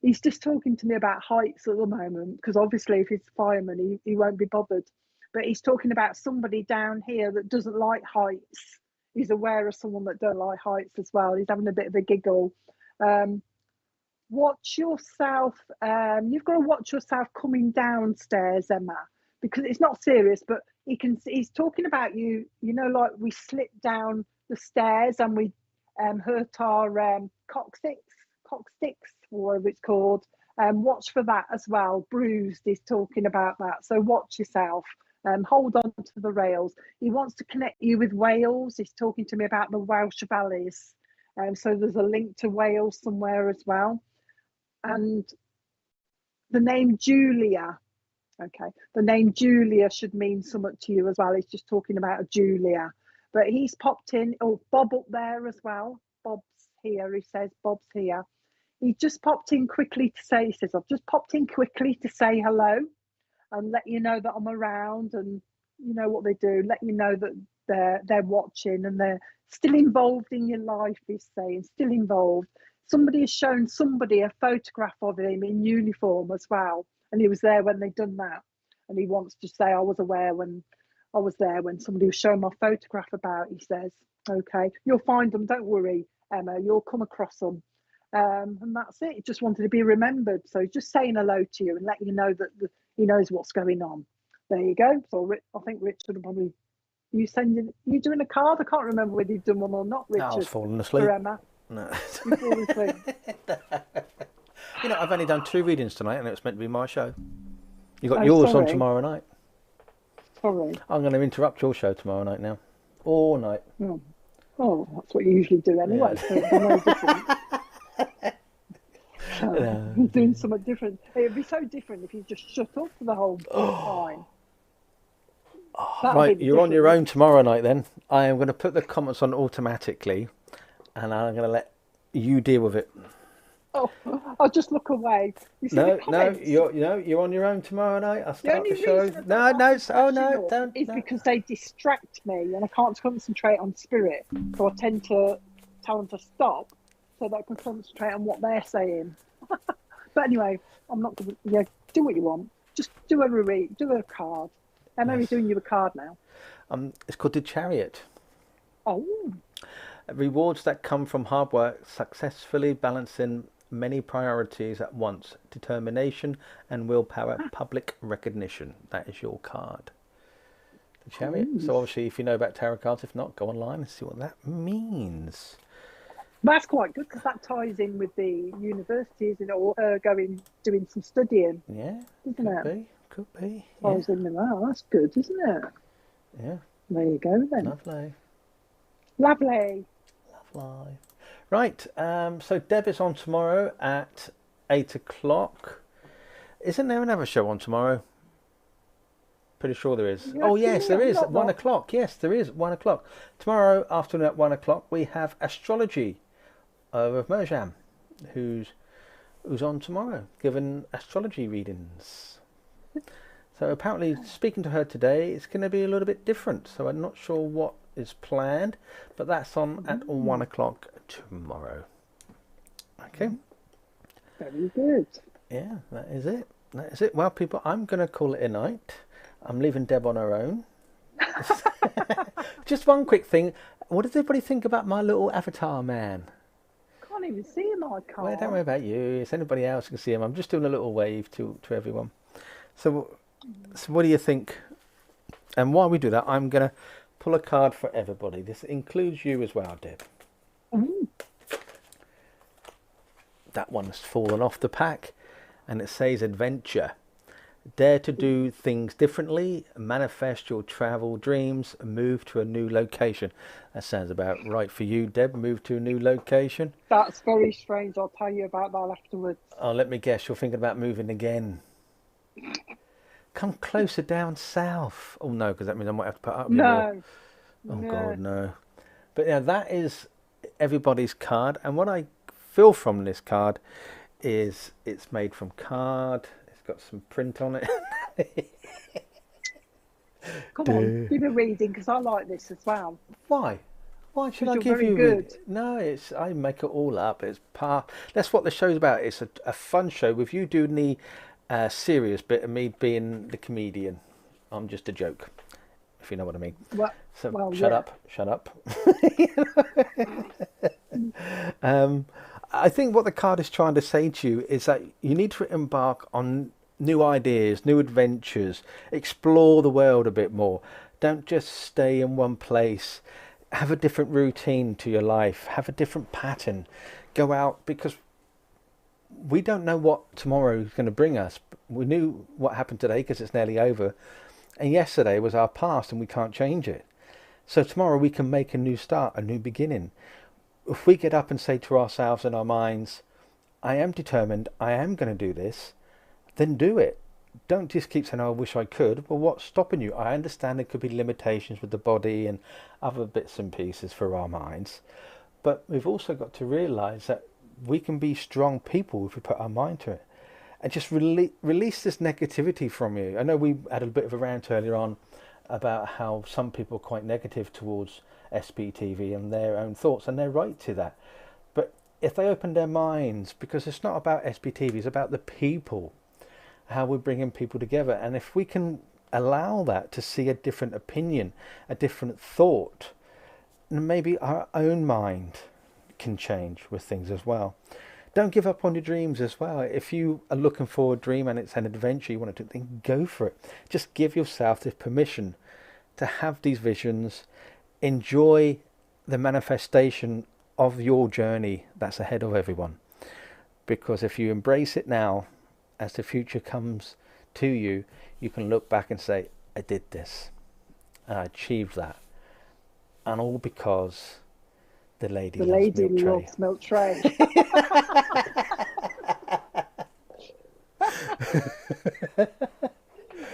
He's just talking to me about heights at the moment, because obviously if he's a fireman, he won't be bothered. But he's talking about somebody down here that doesn't like heights. He's aware of someone that don't like heights as well. He's having a bit of a giggle. Watch yourself. You've got to watch yourself coming downstairs, Emma, because it's not serious, but he's talking about you, you know, like we slipped down the stairs and we hurt our coccyx, whatever it's called. Watch for that as well. Bruised, he's talking about that. So watch yourself. Hold on to the rails. He wants to connect you with Wales. He's talking to me about the Welsh valleys. So there's a link to Wales somewhere as well. And the name Julia. Okay, the name Julia should mean something to you as well. He's just talking about Julia. But he's popped in, Bob up there as well. Bob's here, he says, Bob's here. He just popped in quickly to say, he says, I've just popped in quickly to say hello and let you know that I'm around, and you know what they do, let you know that they're watching and they're still involved in your life, he's saying, still involved. Somebody has shown somebody a photograph of him in uniform as well, and he was there when they'd done that. And he wants to say, I was aware when I was there when somebody was showing my photograph about, he says. Okay, you'll find them, don't worry, Emma, you'll come across them. And that's it. He just wanted to be remembered. So just saying hello to you and letting you know that he knows what's going on. There you go. So I think Richard will probably, you doing a card? I can't remember whether you've done one or not, Richard. I was falling asleep. For Emma. No. You've fallen asleep. You know, I've only done 2 readings tonight, and it was meant to be my show. You got yours on sorry. tomorrow night. Sorry. I'm going to interrupt your show tomorrow night now. All night. Oh, that's what you usually do anyway, Yeah. so it'd be no different. No. You're doing something different. It'd be so different if you just shut up for the whole time. Right, you're on your own tomorrow night then. I am going to put the comments on automatically and I'm going to let you deal with it. Oh, I'll just look away. You see No, the comments? you're on your own tomorrow night. I'll start the show. Reason No, don't. Is because they distract me and I can't concentrate on spirit. So I tend to tell them to stop so that I can concentrate on what they're saying. But anyway, I'm not going to, do what you want. Just do a read, do a card. I'm only doing you a card now. It's called the Chariot. Oh. Rewards that come from hard work, successfully balancing many priorities at once, determination and willpower, public recognition. That is your card. The Chariot. So obviously if you know about tarot cards, if not, go online and see what that means. That's quite good because that ties in with the universities or doing some studying. Yeah, could be. Ties in with that. That's good, isn't it? Yeah. There you go then. Lovely. Right, so Deb is on tomorrow at 8 o'clock. Isn't there another show on tomorrow? Pretty sure there is. Oh yes, there is. 1 o'clock. Yes, there is. 1 o'clock. Tomorrow afternoon at 1 o'clock we have Astrology of Merjam, who's on tomorrow, giving astrology readings. So apparently speaking to her today, it's going to be a little bit different. So I'm not sure what is planned, but that's on at 1 o'clock tomorrow. Okay. Very good. Yeah, that is it. Well, people, I'm going to call it a night. I'm leaving Deb on her own. Just one quick thing. What does everybody think about my little avatar man? Can't even see him, I can't. Well, don't worry about you. If anybody else can see him, I'm just doing a little wave to everyone. So what do you think? And while we do that, I'm going to pull a card for everybody. This includes you as well, Deb. That one's fallen off the pack and it says adventure. Dare to do things differently, manifest your travel dreams, move to a new location. That sounds about right for you, Deb. Move to a new location. That's very strange. I'll tell you about that afterwards. Oh, let me guess. You're thinking about moving again. Come closer down south. Oh no, because that means I might have to put up. No. God, no. But yeah, that is everybody's card. And what I feel from this card is it's made from card. It's got some print on it. Come on, give a reading because I like this as well. Why? Why should I give you? Good. No, I make it all up. That's what the show's about. It's a fun show with you doing the serious bit and me being the comedian. I'm just a joke, if you know what I mean. Shut up. I think what the card is trying to say to you is that you need to embark on new ideas, new adventures, explore the world a bit more. Don't just stay in one place. Have a different routine to your life. Have a different pattern. Go out, because we don't know what tomorrow is going to bring us. We knew what happened today because it's nearly over. And yesterday was our past and we can't change it. So tomorrow we can make a new start, a new beginning. If we get up and say to ourselves in our minds, I am determined, I am going to do this, then do it. Don't just keep saying, oh, I wish I could. Well, what's stopping you? I understand there could be limitations with the body and other bits and pieces for our minds. But we've also got to realise that we can be strong people if we put our mind to it. And just release this negativity from you. I know we had a bit of a rant earlier on about how some people are quite negative towards SPTV and their own thoughts, and they're right to that. But if they open their minds, because it's not about SPTV, it's about the people, how we're bringing people together. And if we can allow that to see a different opinion, a different thought, maybe our own mind can change with things as well. Don't give up on your dreams as well. If you are looking for a dream and it's an adventure you want to do, then go for it. Just give yourself the permission to have these visions. Enjoy the manifestation of your journey that's ahead of everyone. Because if you embrace it now, as the future comes to you, you can look back and say, I did this and I achieved that, and all because the lady loves milk tray.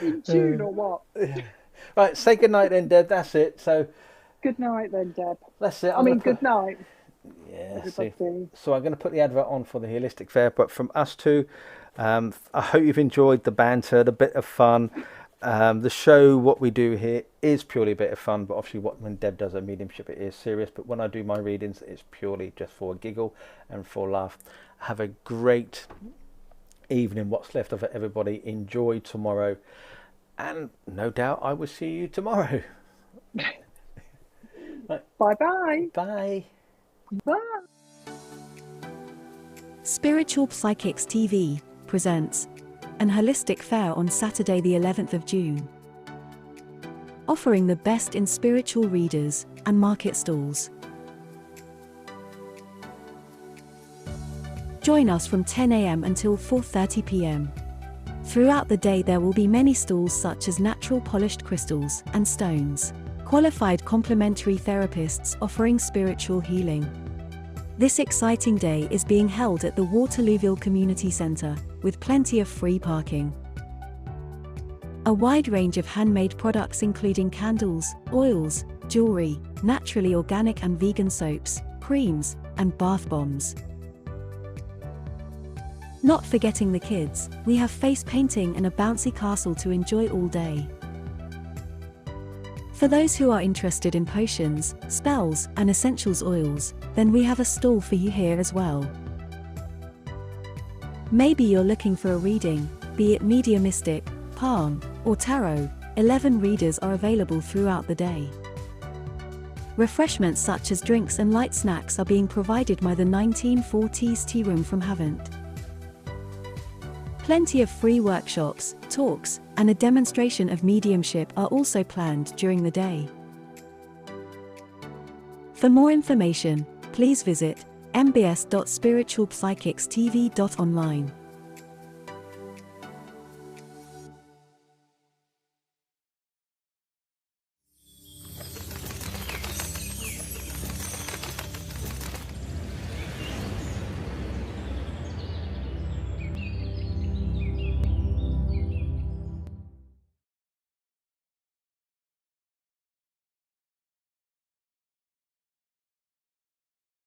In tune or what? Right, say good night then, Deb. That's it. So good night then, Deb. That's it. Good night. Yeah. So I'm going to put the advert on for the Holistic Fair, but from us two, I hope you've enjoyed the banter, the bit of fun. The show, what we do here, is purely a bit of fun, but obviously when Deb does her mediumship, it is serious. But when I do my readings, it's purely just for a giggle and for a laugh. Have a great evening, what's left of it, everybody. Enjoy tomorrow, and no doubt I will see you tomorrow. Right. Bye-bye. Bye. Bye. Spiritual Psychics TV presents an holistic fair on Saturday the 11th of June, offering the best in spiritual readers and market stalls. Join us from 10 a.m. until 4:30 p.m. Throughout the day there will be many stalls such as natural polished crystals and stones, qualified complementary therapists offering spiritual healing. This exciting day is being held at the Waterlooville Community Centre, with plenty of free parking. A wide range of handmade products including candles, oils, jewellery, naturally organic and vegan soaps, creams, and bath bombs. Not forgetting the kids, we have face painting and a bouncy castle to enjoy all day. For those who are interested in potions, spells, and essentials oils, then we have a stall for you here as well. Maybe you're looking for a reading, be it mediumistic, palm, or tarot. 11 readers are available throughout the day. Refreshments such as drinks and light snacks are being provided by the 1940s Tea Room from Havant. Plenty of free workshops, talks, and a demonstration of mediumship are also planned during the day. For more information, please visit mbs.spiritualpsychicstv.online.